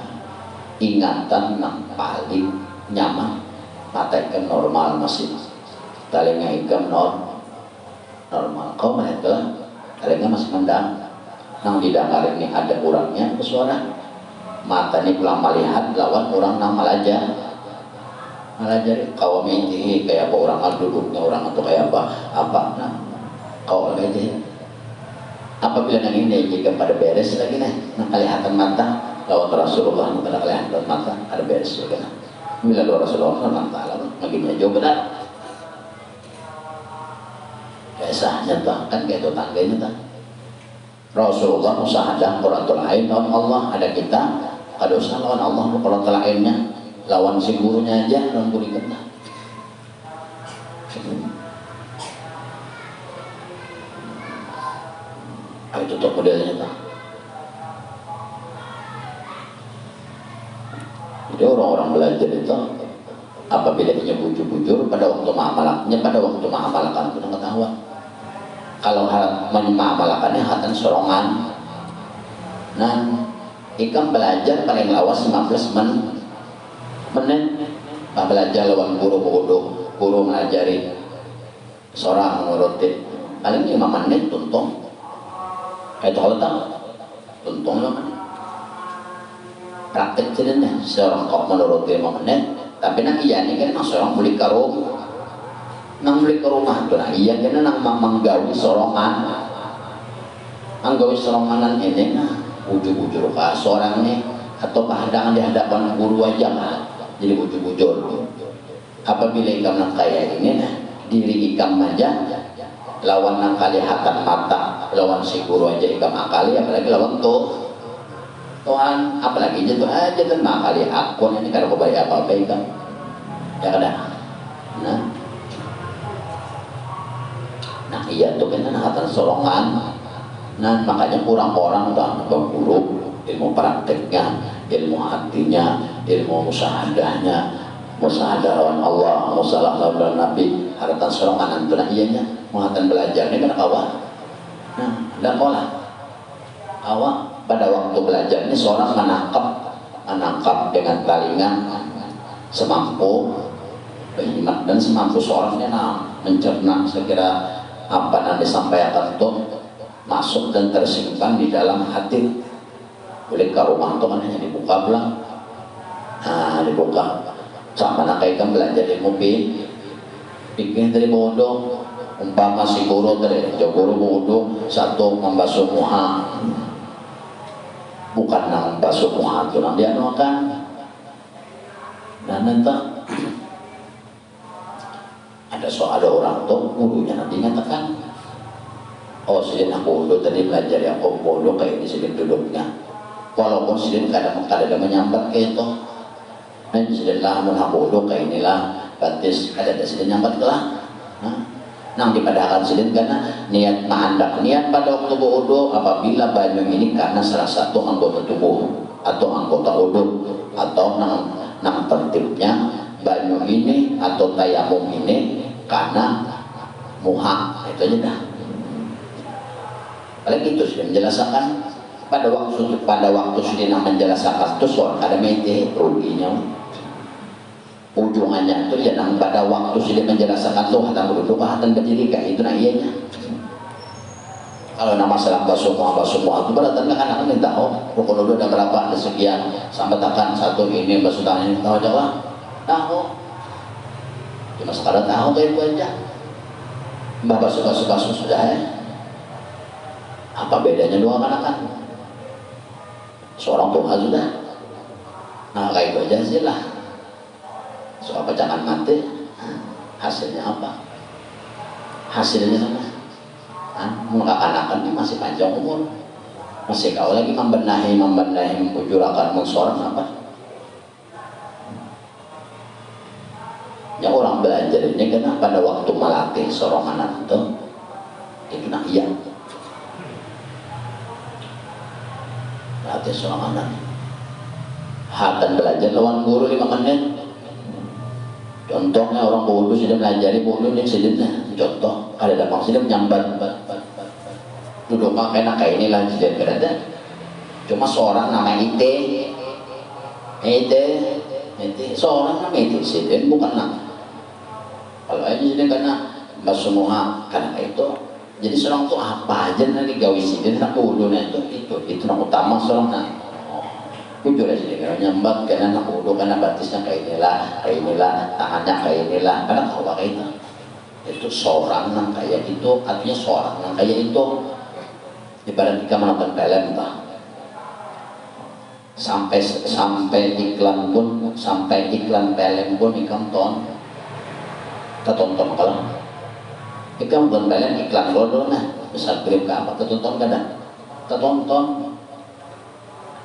Speaker 1: ingatan yang paling nyaman mata ikam normal masih talingnya ikam normal kau melihatlah Karena masih mendang nang didengar ini ada orangnya ke suara mata ini pulang melihat lawan orang nang malah jadi kawam ini kayak apa orang duduknya orang atau kayak apa nah kawam ini apabila yang ini jika pada beres lagi nah kelihatan mata lawan Rasulullah pada kelihatan mata ada beres lagi nah bila Rasulullah mata lawan begini jauh benar biasanya kan kayak itu tangganya tak Rasulullah musahadah quratul ain lawan Allah ada kita ada usaha lawan Allah quratul ainnya lawan si gurunya aja lawan guru kita itu tuh modelnya tak jadi orang-orang belajar itu apabila dia bujur-bujur pada waktu ma'amalaknya pada waktu ma'amalakan itu ketahuan kalau menyemalkannya hatan sorongan nah ikam belajar paling lawas 15 menit belajar lawan guru mengajari seorang nurutin paling 5 menit tuntung kayak itu tuntung 5 menit praktek jadinya seorang kok menuruti 5 menit tapi nak iya ini kan seorang beli karung nang beli ke rumah tuh nah iya kan nang manggawi sorongan manggawi soronganan ini nah bujur-bujur ke seorang nih atau kehadangan di hadapan guru aja lah jadi bujur-bujur apabila ikam nang kayak ini nah diri ikam aja lawan nang kalihatan mata lawan si guru aja ikam akali apalagi lawan Tuhan apalagi itu aja kan makali akun ini karena kebaya apa-apa ikam ya kada nah iya tuh kan hatan sorongan nah makanya kurang orang tuh guru ilmu prakteknya ilmu hatinya ilmu musahadahnya musahadah lawan Allah musalah lawan Nabi hatan sorongan itu nah iyanya hatan belajarnya kan awal nah dan olah awal pada waktu belajar ini seorang menangkap dengan talingan semampu berhikmat dan semampu seorangnya mencerna sekira apa yang disampaikan itu masuk dan tersimpan di dalam hati boleh ke rumah itu kan hanya dibuka belang nah dibuka sama nak ikan belajar ilmu bikin dari bodoh umpama si guru dari guru bodoh satu membasuh muha bukan nang membasuh muha itu nang dia makan dan nanti ada orang tuh gurunya nanti nyatakan oh sidin aku bodoh tadi belajar ya aku bodoh kayak ini sidin duduknya walaupun sidin kadang-kadang menyambat kayak itu dan sidin lah aku bodoh kayak inilah batis ada sidin nyambat lah nang dipadakan sidin karena niat ma'andak niat pada waktu bodoh apabila banyu ini karena salah satu anggota tubuh atau anggota uduk atau nang tertibnya banyu ini atau tayamum ini karena muha itu aja dah paling itu sudah menjelaskan pada waktu sudah menjelaskan itu soal ada mete ruginya ujungannya itu ya nang pada waktu sudah menjelaskan tuh hatan berduduk hatan berdiri kayak itu nah iyanya kalau nama masalah semua itu berarti anak minta rukun udah ada berapa ada sekian sampai takan satu ini basuh tangan ini tahu jawab tahu cuma sekarang tahu kayak itu aja mbak basuh sudah ya apa bedanya dua kan seorang Tuhan sudah nah kayak itu aja sih lah soal pecahan mati hasilnya apa hasilnya sama anak-anak ini masih panjang umur masih kau lagi membenahi ujurakan seorang apa ya orang belajar ini karena pada waktu melatih seorang anak itu nak iya melatih seorang anak hatan belajar lawan guru 5 menit contohnya orang bodoh sudah melajari bodoh yang sedihnya contoh ada dampak sudah menyambat duduk enak kayak inilah tidak berada cuma seorang nama Ite seorang nama Ite sedih bukan nama kalau aja sedih karena semua karena itu Jadi seorang tuh apa aja nanti gawe sidin nak udunya itu nak utama seorang nak jujur aja sih kalau nyambat karena nak udu karena batisnya kayak inilah tangannya kayak inilah karena kalau kayak itu seorang yang kayak itu artinya seorang yang kayak itu ibarat kita menonton film tak sampai iklan film pun ikam kita tonton kalau ikam tonton film iklan dulu nah besar film ke apa kita tonton kadang kita tonton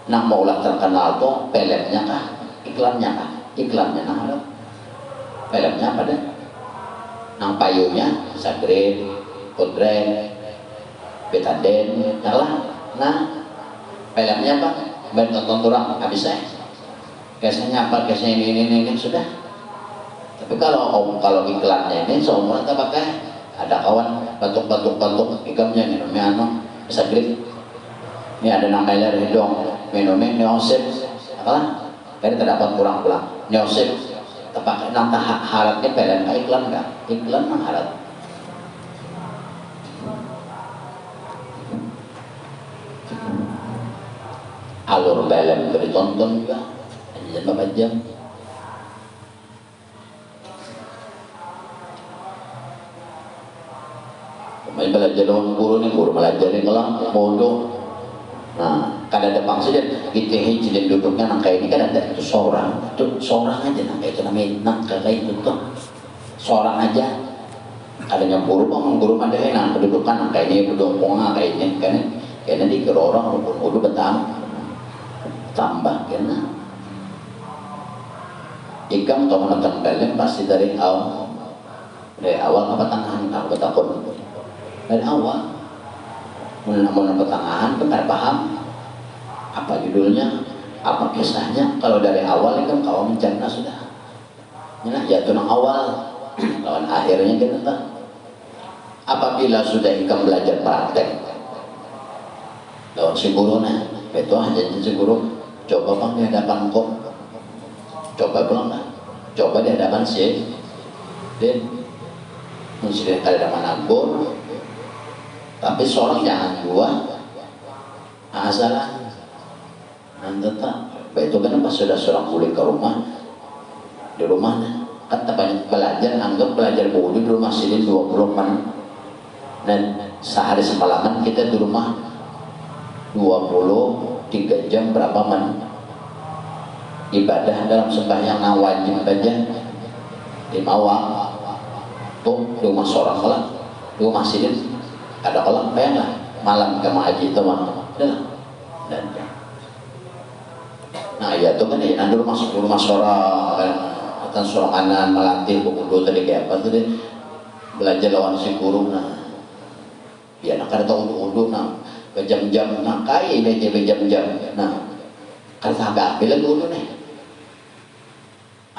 Speaker 1: nak maulah terkenal tuh filmnya kah iklannya nah ada filmnya apa deh nang payungnya Sagre Podre Betadine nah filmnya apa baru tonton orang habis saya kesnya apa kesnya ini sudah. Tapi kalau iklannya ini seumuran kita pakai ada kawan batuk ikamnya minumnya Sagre ini ada namanya hidung minumnya neosip apalah kan terdapat kurang neosip tepakai nanti haratnya pelan iklan kan iklan mah harat alur film ditonton juga jam berapa jam kemarin belajar dengan guru belajar ngelang bodoh. Nah, kada ada maksudnya gitu hiji duduknya nangka ini kan ada itu seorang aja nangka itu namanya nangka kayak itu tuh seorang aja adanya guru ada enak kedudukan nangka ini duduk ponga kayak ini karena dikira orang udah betang tambah karena ikam atau menonton film pasti dari awal apa tangan aku takut dari awal menonton pertengahan kan paham apa judulnya apa kisahnya kalau dari awal kan kau mencerna sudah ya itu nang awal lawan akhirnya kita tak apabila sudah ikam belajar praktek lawan si guru itu aja si guru coba bang di hadapan kok coba pulang coba di hadapan si dan mesti di hadapan aku tapi seorang jangan dua asalan nanti tak itu kan pas sudah seorang pulang ke rumah di rumahnya kan banyak belajar anggap belajar bodoh di rumah sini 20 menit dan sehari semalaman kita di rumah 23 jam berapa menit ibadah dalam sembahyang wajib aja 5 waktu tuh di rumah seorang malam di rumah sini ada orang bayanglah malam ke haji itu mah dan nah ya itu kan ya nanti rumah seorang atau seorang anak melatih buku tadi kayak apa tuh deh belajar lawan si guru nah ya nak ada tahu undu nah berjam-jam nah kai ini aja berjam-jam nah kan agak ambil lagi undu nih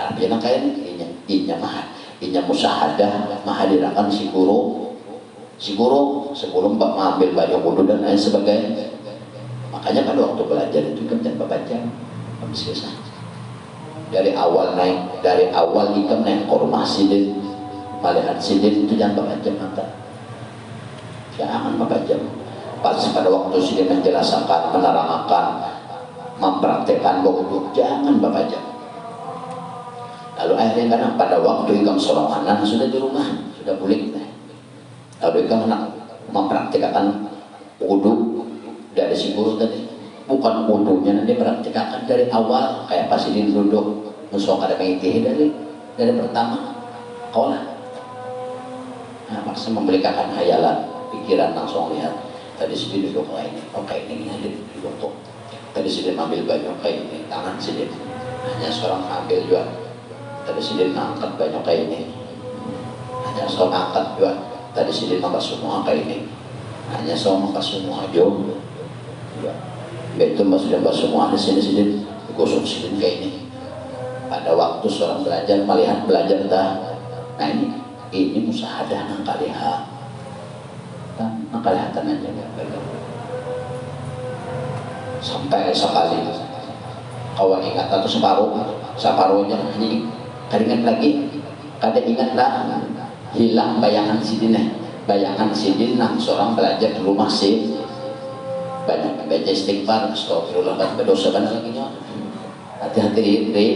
Speaker 1: anak dia nak kayak inya musahadah menghadirakan si guru sebelum mengambil baju wudhu dan lain sebagainya. Makanya pada waktu belajar itu kan jangan baca habis kisah dari awal ikam naik ke rumah sidin melihat sidin itu jangan baca mata jangan baca pas pada waktu sidin menjelaskan menerangkan mempraktekkan wudhu jangan baca lalu akhirnya karena pada waktu ikam seorang anak sudah di rumah sudah pulih lalu ikam mempraktikkan wudhu dari si guru tadi bukan wudhunya nanti praktikkan dari awal kayak pas ini duduk musuh ada mengikuti dari pertama kaulah nah, maksud memberikan hayalan pikiran langsung lihat tadi sini duduk kayak ini duduk tadi sini ambil baju kayak ini tangan sini hanya seorang ambil juga tadi sini angkat baju kayak ini hanya seorang angkat juga tadi sini nambah semua kayak ini hanya seorang nambah semua jauh itu nambah semua di sini digosok sini kayak ini pada waktu seorang melihat belajar nah ini musahadah nang kaliha nang kalihatan aja sampai sekali kawan ingat atau separuhnya ini kada ingat lagi kada ingatlah hilang bayangan sidineh bayangan sidin nang seorang belajar di rumah sih banyak baca istighfar, astagfirullah, berdosa banget lagi nyawa. Hati-hati deh,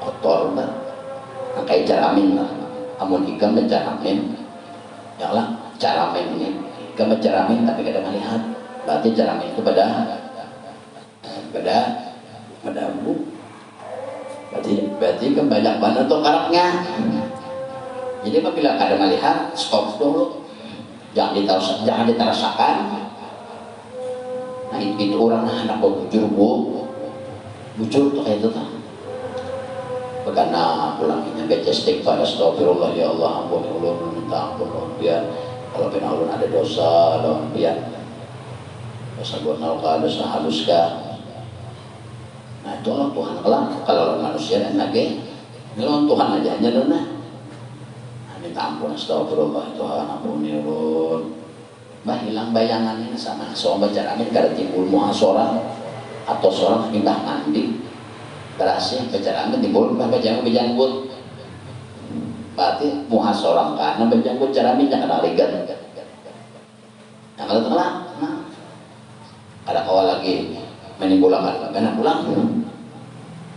Speaker 1: kotor banget. Nah, kayak caramin lah, amun ikam bercaramin, ya lah caramin ini, ikam bercaramin tapi kadang melihat, berarti caramin itu pada bu, berarti kan banyak banget tuh karaknya. Jadi apabila ada melihat, stop dulu, jangan diterasakan. Nah itu orang anak bujur tuh kayak itu tuh. Karena pulangnya baca istighfar, astagfirullah ya Allah, ampun ulun, minta ampun biar kalau pernah ulun ada dosa, biar dosa gonal dosa halus kah. Nah itu Allah Tuhan kelak. Kalau orang manusia dan lagi ngelawan Tuhan aja nah. Minta ampun, astagfirullah Tuhan, ampuni ulun. Bah hilang bayangannya sama seorang baca amin kada timbul muhasora atau seorang pindah mandi berhasil baca amin timbul baca amin berjanggut berarti muhasora karena berjanggut cara amin jangan aligan. Nah kalau tengah ada awal lagi menimbulkan karena pulang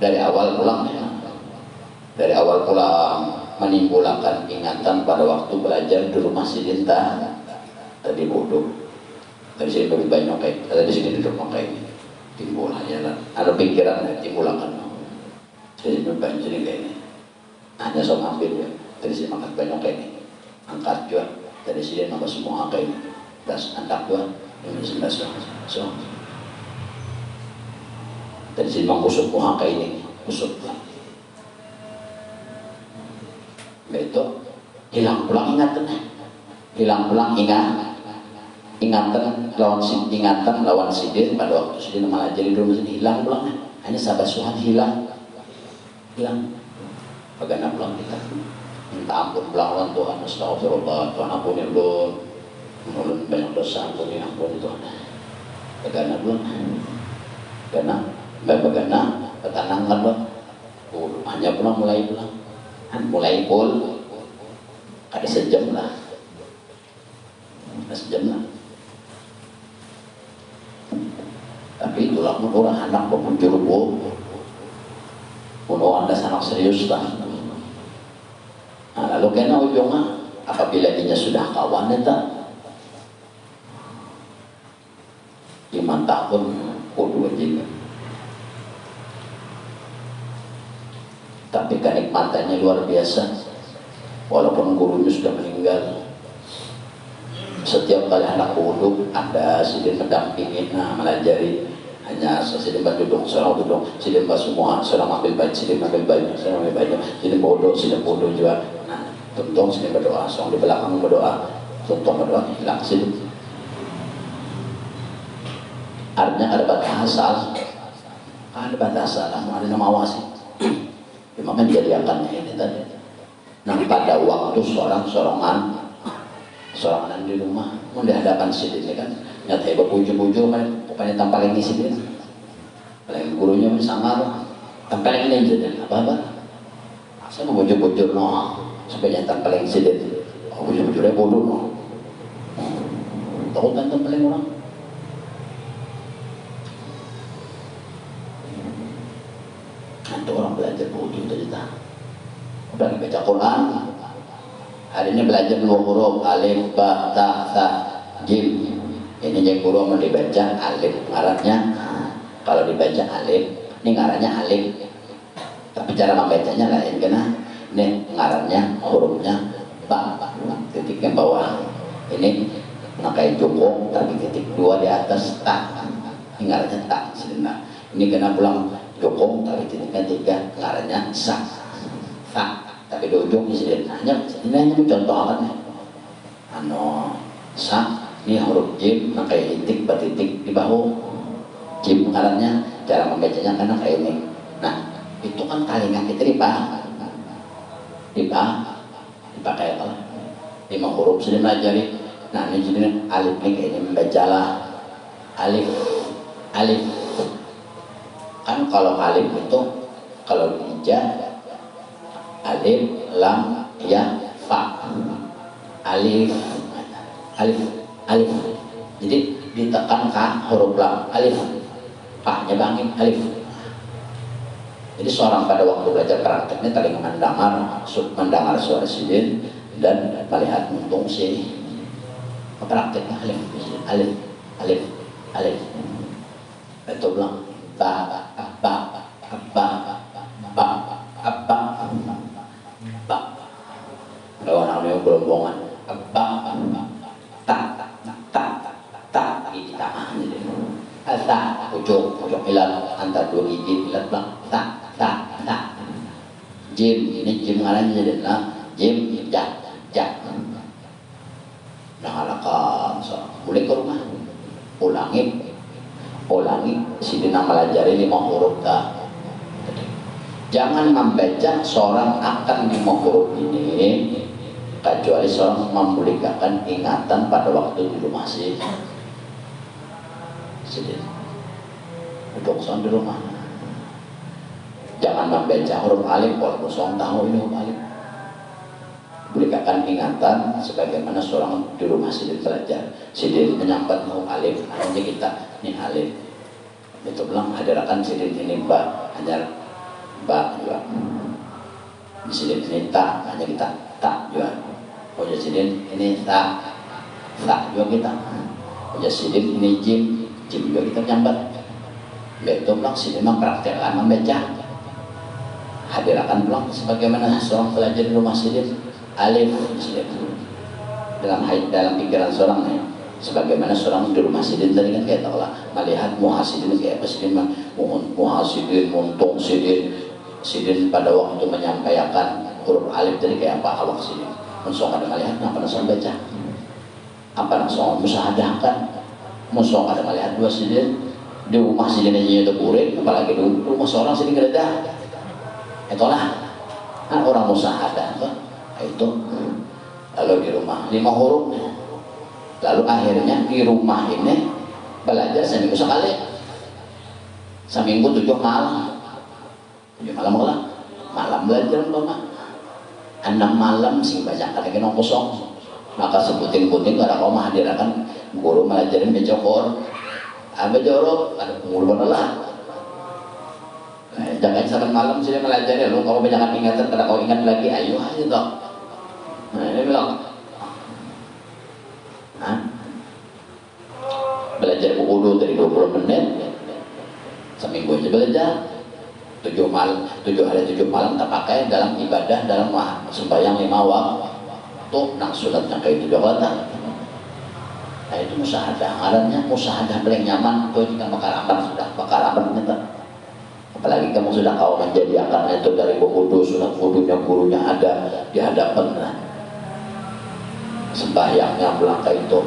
Speaker 1: dari awal pulang menimbulkan ingatan pada waktu belajar di rumah si Dinta tadi bodoh dari sini lebih banyak kayak dari sini duduk kayak ini timbul aja lah ada pikiran timbulkan dari sini banyak sini kayak ini hanya sama ambil ya dari sini makan banyak kayak ini angkat juga dari sini nambah semua kayak ini das angkat juga ini sebelah so dari sini mengkusut muha kayak ini kusut lah itu hilang pulang ingatan ingatan lawan sidin pada waktu sidin malah jadi dulu sini hilang pulang hanya sahabat Tuhan hilang bagaimana pulang kita minta ampun pulang lawan Tuhan, astagfirullah Tuhan ampuni ulun banyak dosa ampuni Tuhan bagaimana pulang bagaimana ketenangan loh hanya pulang mulai pul ada sejam lah tapi itulah orang anak pembujur anda anak serius lah. Nah, lalu kena ujungnya apabila dia sudah kawan itu 5 tahun kudu juga tapi kenikmatannya luar biasa walaupun gurunya sudah meninggal. Setiap kali anak duduk ada sidin mendampingi melajari hanya sidin duduk seorang duduk sidin semua seorang ambil baik sidin ambil banyak sidin bodoh juga. Nah tuntung sidin berdoa seorang di belakang berdoa tuntung berdoa hilang sidin artinya ada batasan ada nama awasi memang menjadikannya ini tadi. Nah pada waktu sorangan di rumah mau di hadapan sidin kan nyata ibu bujur pokoknya tampalin di sidin paling gurunya sangar tampalin ini sidin apa saya mau bujur sampai nyata tampalin sidin bujurnya bodoh tahu kan tampalin orang itu orang belajar bodoh tadi udah baca Quran hari ini belajar 2 huruf alif, ba, ta, sa, jim. Ini yang guru mau dibaca alif ngarannya. Kalau dibaca alif, ini ngarannya alif. Tapi cara membacanya lain kena. Ini ngarannya hurufnya ba, titik yang bawah. Ini pakai jukung tapi titik 2 di atas ta. Ini ngarannya ta. Ini kena pulang jukung tapi titiknya 3 ngarannya sa. Sa. Tapi di ujung ini hanya contoh sa ini huruf jim pakai titik batitik di bahu jim ngarannya cara membacanya karena kayak ini. Nah itu kan kalingan kita dipakai apa 5 huruf sudah pelajari. Nah ini jadi alif ini kayaknya membacalah alif kan kalau alif itu kalau hijab alif lam ya fa alif, alif, alif. Jadi ditekan ka huruf lam, alif, ka-nya bangkit, alif. Jadi seorang pada waktu belajar prakteknya tadi mendengar suara sidin dan melihat muntung si prakteknya alif, alif, alif, alif. Itu bilang ba, ba, ba, ba, ba, ba. Kalau namanya gelombongan ba, ta, ta, ta, gigi tengah jadi ta, ujung ilat antara dua gigi ilat bang ta. Jim ini jim ngarannya jadi jim jak. Nah alakan mulai ke rumah ulangi sini nama pelajari 5 huruf dah. Jangan membaca seorang akan 5 huruf ini kecuali seorang memulihkan ingatan pada waktu di rumah sih. Sedih. Duduk di rumah. Jangan membaca huruf alif walaupun seorang tahu ini huruf alif. Berikan ingatan sebagaimana seorang di rumah sidin belajar. Sidin menyambat huruf alif, hanya kita ini alif. Itu bilang hadirakan sidin ini ba, hanya ba juga. Di sidin ini ta, hanya kita ta juga. Punya sidin ini ta juga kita. Punya sidin ini jim juga kita menyambat. Itu bilang sidin mempraktekkan membaca. Hadirakan pulang sebagaimana seorang belajar di rumah sidin alif sidin dalam pikiran seorang ya. Sebagaimana seorang di rumah sidin tadi kan kayak tahu lah melihat muhasidin kayak apa sidin muhasidin muntung sidin pada waktu menyampaikan huruf alif tadi kayak apa awak sidin musuh ada melihat apa nasuh baca apa nasuh musahadahkan musuh ada melihat dua sidin di rumah sidin aja itu kuring apalagi di rumah seorang sidin geredah. Itulah kan orang musahadah itu lalu di rumah 5 huruf lalu akhirnya di rumah ini belajar seminggu sekali seminggu 7 malam malam belajar rumah 6 malam sih banyak lagi nong kosong maka sebutin-butin ada kau hadirkan guru melajarin becokor jorok ada guru benelah. Jangan sampai malam sudah melajari lu kalau banyak ingatan karena kau ingat lagi ayo aja toh. Nah ini bilang belajar buku dulu dari 20 menit seminggu aja belajar 7 hari 7 malam tak pakai dalam ibadah dalam sembahyang 5 waktu tuh nang sunatnya kayak itu juga tak. Nah itu musahadah ngarannya musahadah paling nyaman tuh jika bakar amat nyata. Apalagi kamu sudah kau menjadi akarnya itu dari wudu sunat wudunya gurunya ada di hadapan sembahyangnya melangkah itu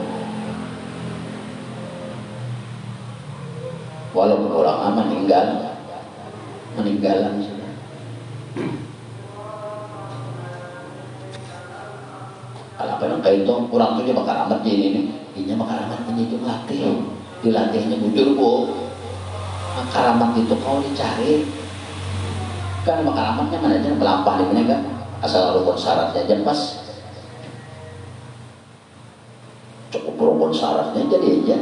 Speaker 1: walaupun orang meninggalan sudah kalau melangkah itu kurang tuh dia bakar amat ini bakar amat ini itu dilatihnya bujur bu. Karamat itu kau dicari kan karamatnya mana aja melampah di mana kan asal rukun syaratnya aja pas cukup rukun syaratnya jadi aja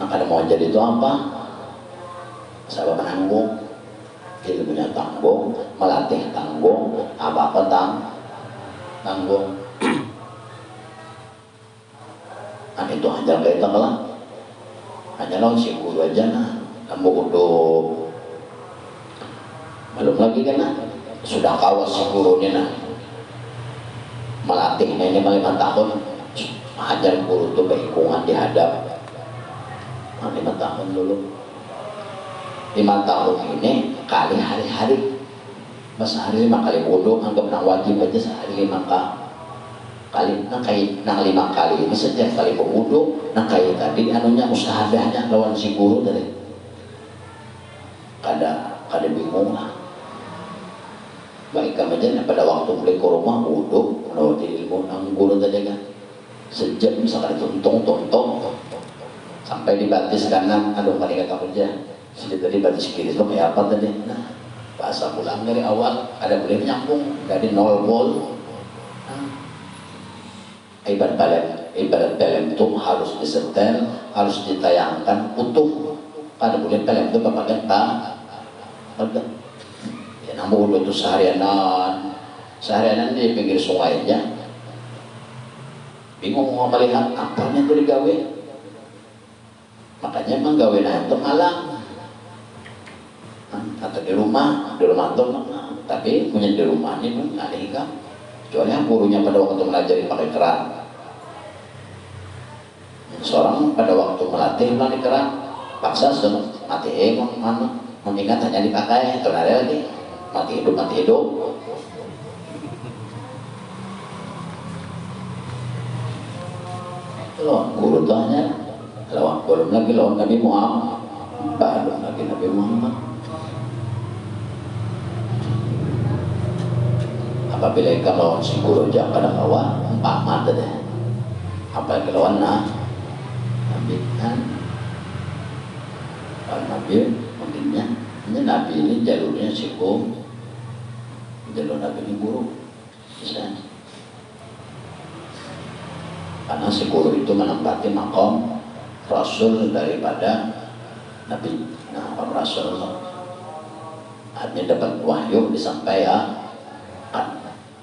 Speaker 1: maka mau jadi itu apa sahabat menanggung ilmunya tanggung melatih tanggung apa-apa tanggung kan itu aja kayak lah hanya non si guru aja kamu udah belum lagi kan sudah kawas si gurunya melatihnya ini 5 tahun ajar guru tuh kehikungan dihadap 5 tahun dulu 5 tahun ini kali hari-hari masa hari 5 kali wudhu anggap nang wajib aja sehari 5 kali nang 5 kali ini setiap kali berwudu nang kayak tadi anunya musahadahnya lawan si guru tadi kada bingung lah baik aja pada waktu mulai ke rumah wudu menurut ilmu nang guru tadi kan sejam misalkan tuntung sampai dibatis kanan aduh kali kata kerja sudah tadi batis kiri itu kayak apa tadi nah bahasa pulang dari awal ada boleh menyambung dari 0 volt Ibarat film itu harus disetel, harus ditayangkan utuh. Kada boleh film itu pakai ada. Ya namun udah itu seharianan di pinggir sungai aja. Bingung mau melihat apanya itu digawe. Makanya emang gawe itu malang. Atau di rumah itu, tapi punya di rumah ini pun ada hikam. Kecuali yang gurunya pada waktu melajari pakai keran. Seorang pada waktu melatih pakai keran, paksa sudah mati mengingat hanya dipakai, itu ada lagi mati hidup. Lawan guru tanya, belum lagi lawan Nabi Muhammad, belum lagi Nabi Muhammad. Apabila ikan lawan si guru jangan pada kawan, pamat deh. Apa yang lawan Nabi kan? Kalau Nabi mungkinnya, ini Nabi ini jalurnya siku, jalur Nabi ini guru, bisa. Karena si guru itu menempati makom Rasul daripada Nabi. Nah, Rasul artinya dapat wahyu disampaikan.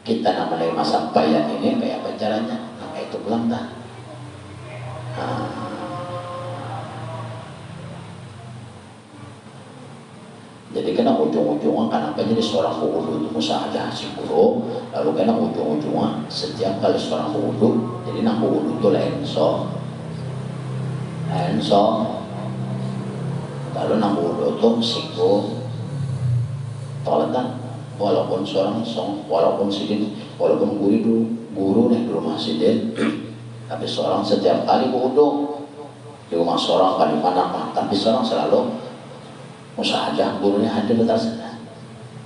Speaker 1: Kita namanya masa sampaian ini kayak apa caranya? Nah, itu pulang dah. Jadi kena ujung-ujungnya kenapa jadi seorang wudu itu musahadah si guru, lalu kena ujung-ujungnya setiap kali seorang wudu, jadi nak wudu itu lain so, lalu nak wudu itu siku toletan, walaupun seorang walaupun sidin, walaupun guru nih dulu masih sidin, tapi seorang setiap kali wudu di rumah seorang kali mana, tapi seorang selalu musahadah gurunya hadir di sana.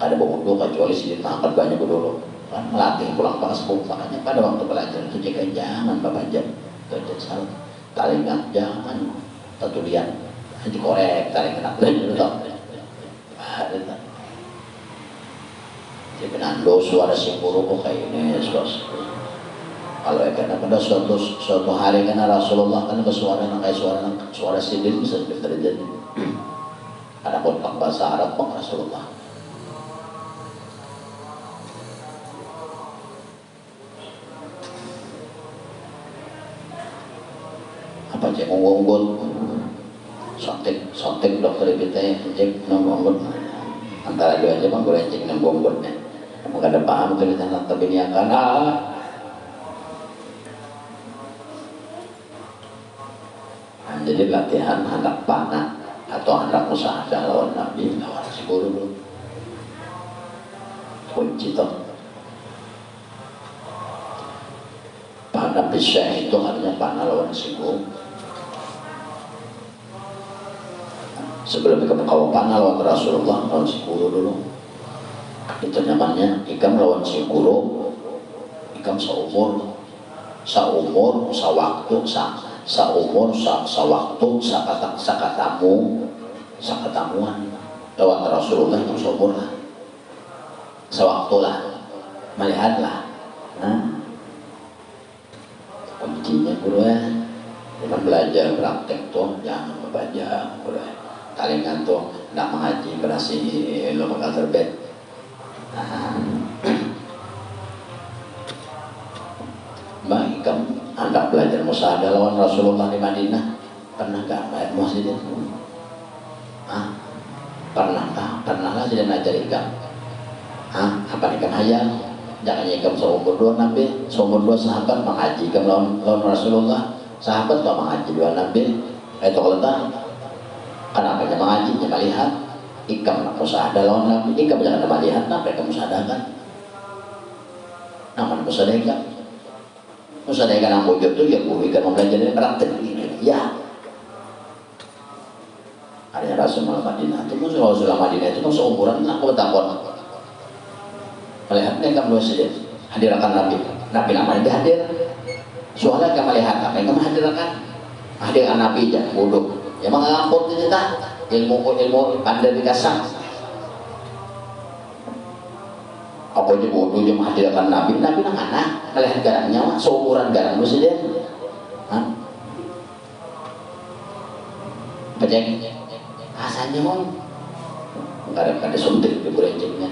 Speaker 1: Ada berwudu kecuali sidin makan banyak dulu kan melatih pulang pas makanya pada waktu belajar itu jaga jangan babajak kerja salah talingan jangan tetulian aja korek talingan dulu ada tak jadi nando suara si guru kok kayak ini kalau karena pada suatu hari karena Rasulullah kan bersuara kayak suara sidin bisa terjadi. Ada kontak bahasa Arab kok Rasulullah. Apa cek unggun sontek dokter kita cek nunggun antara dua aja bang boleh cek nunggun kamu kada paham tulisan tapi ini akan jadi latihan anak panah atau anak musahadah lawan Nabi, lawan si guru dulu kunci toh panah bisa itu artinya panah lawan si guru. Sebelum ikam kawan panah lawan Rasulullah lawan si guru dulu itu namanya ikam lawan si guru ikam seumur sawaktu sakatamuan lewat Rasulullah itu seumur lah sewaktu lah melihat lah kuncinya guru jangan belajar praktek tuh jangan membaca guru talingan tuh tidak mengaji berasi lo bakal terbit baik kamu anda belajar musahadah lawan Rasulullah di Madinah pernah gak bayar masjid itu? Pernah lah jadi ngajar ikam apa ikam hayal jangan ikam seumur dua Nabi seumur dua sahabat mengaji ikam lawan Rasulullah sahabat gak mengaji dua Nabi itu kalau tak kenapa dia mengaji dia melihat ikam musahadah lawan Nabi ikam jangan melihat apa ikam musahadah namanya musahadah ikam musahadah ikan yang wujud itu ya guru ikan mempelajari praktek ini ya ada Rasulullah Madinah itu Rasulullah Madinah itu kan seumuran aku takut melihatnya ikan dua sedih hadirkan Nabi namanya dia hadir soalnya ikan melihat apa ikan hadirkan Nabi aja wudhu ya mengampun kita ilmu pandai dikasah Apa aja bodoh aja menghadirkan Nabi nang mana ngelihat garangnya mah seumuran garang lu saja. Hah? Pejeng asalnya mau nggak ada suntik di bulanjengnya.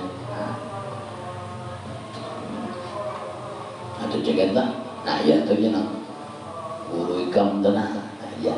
Speaker 1: Ada cegeta, nah ya tuh ya guru ikam tenang, nah ya.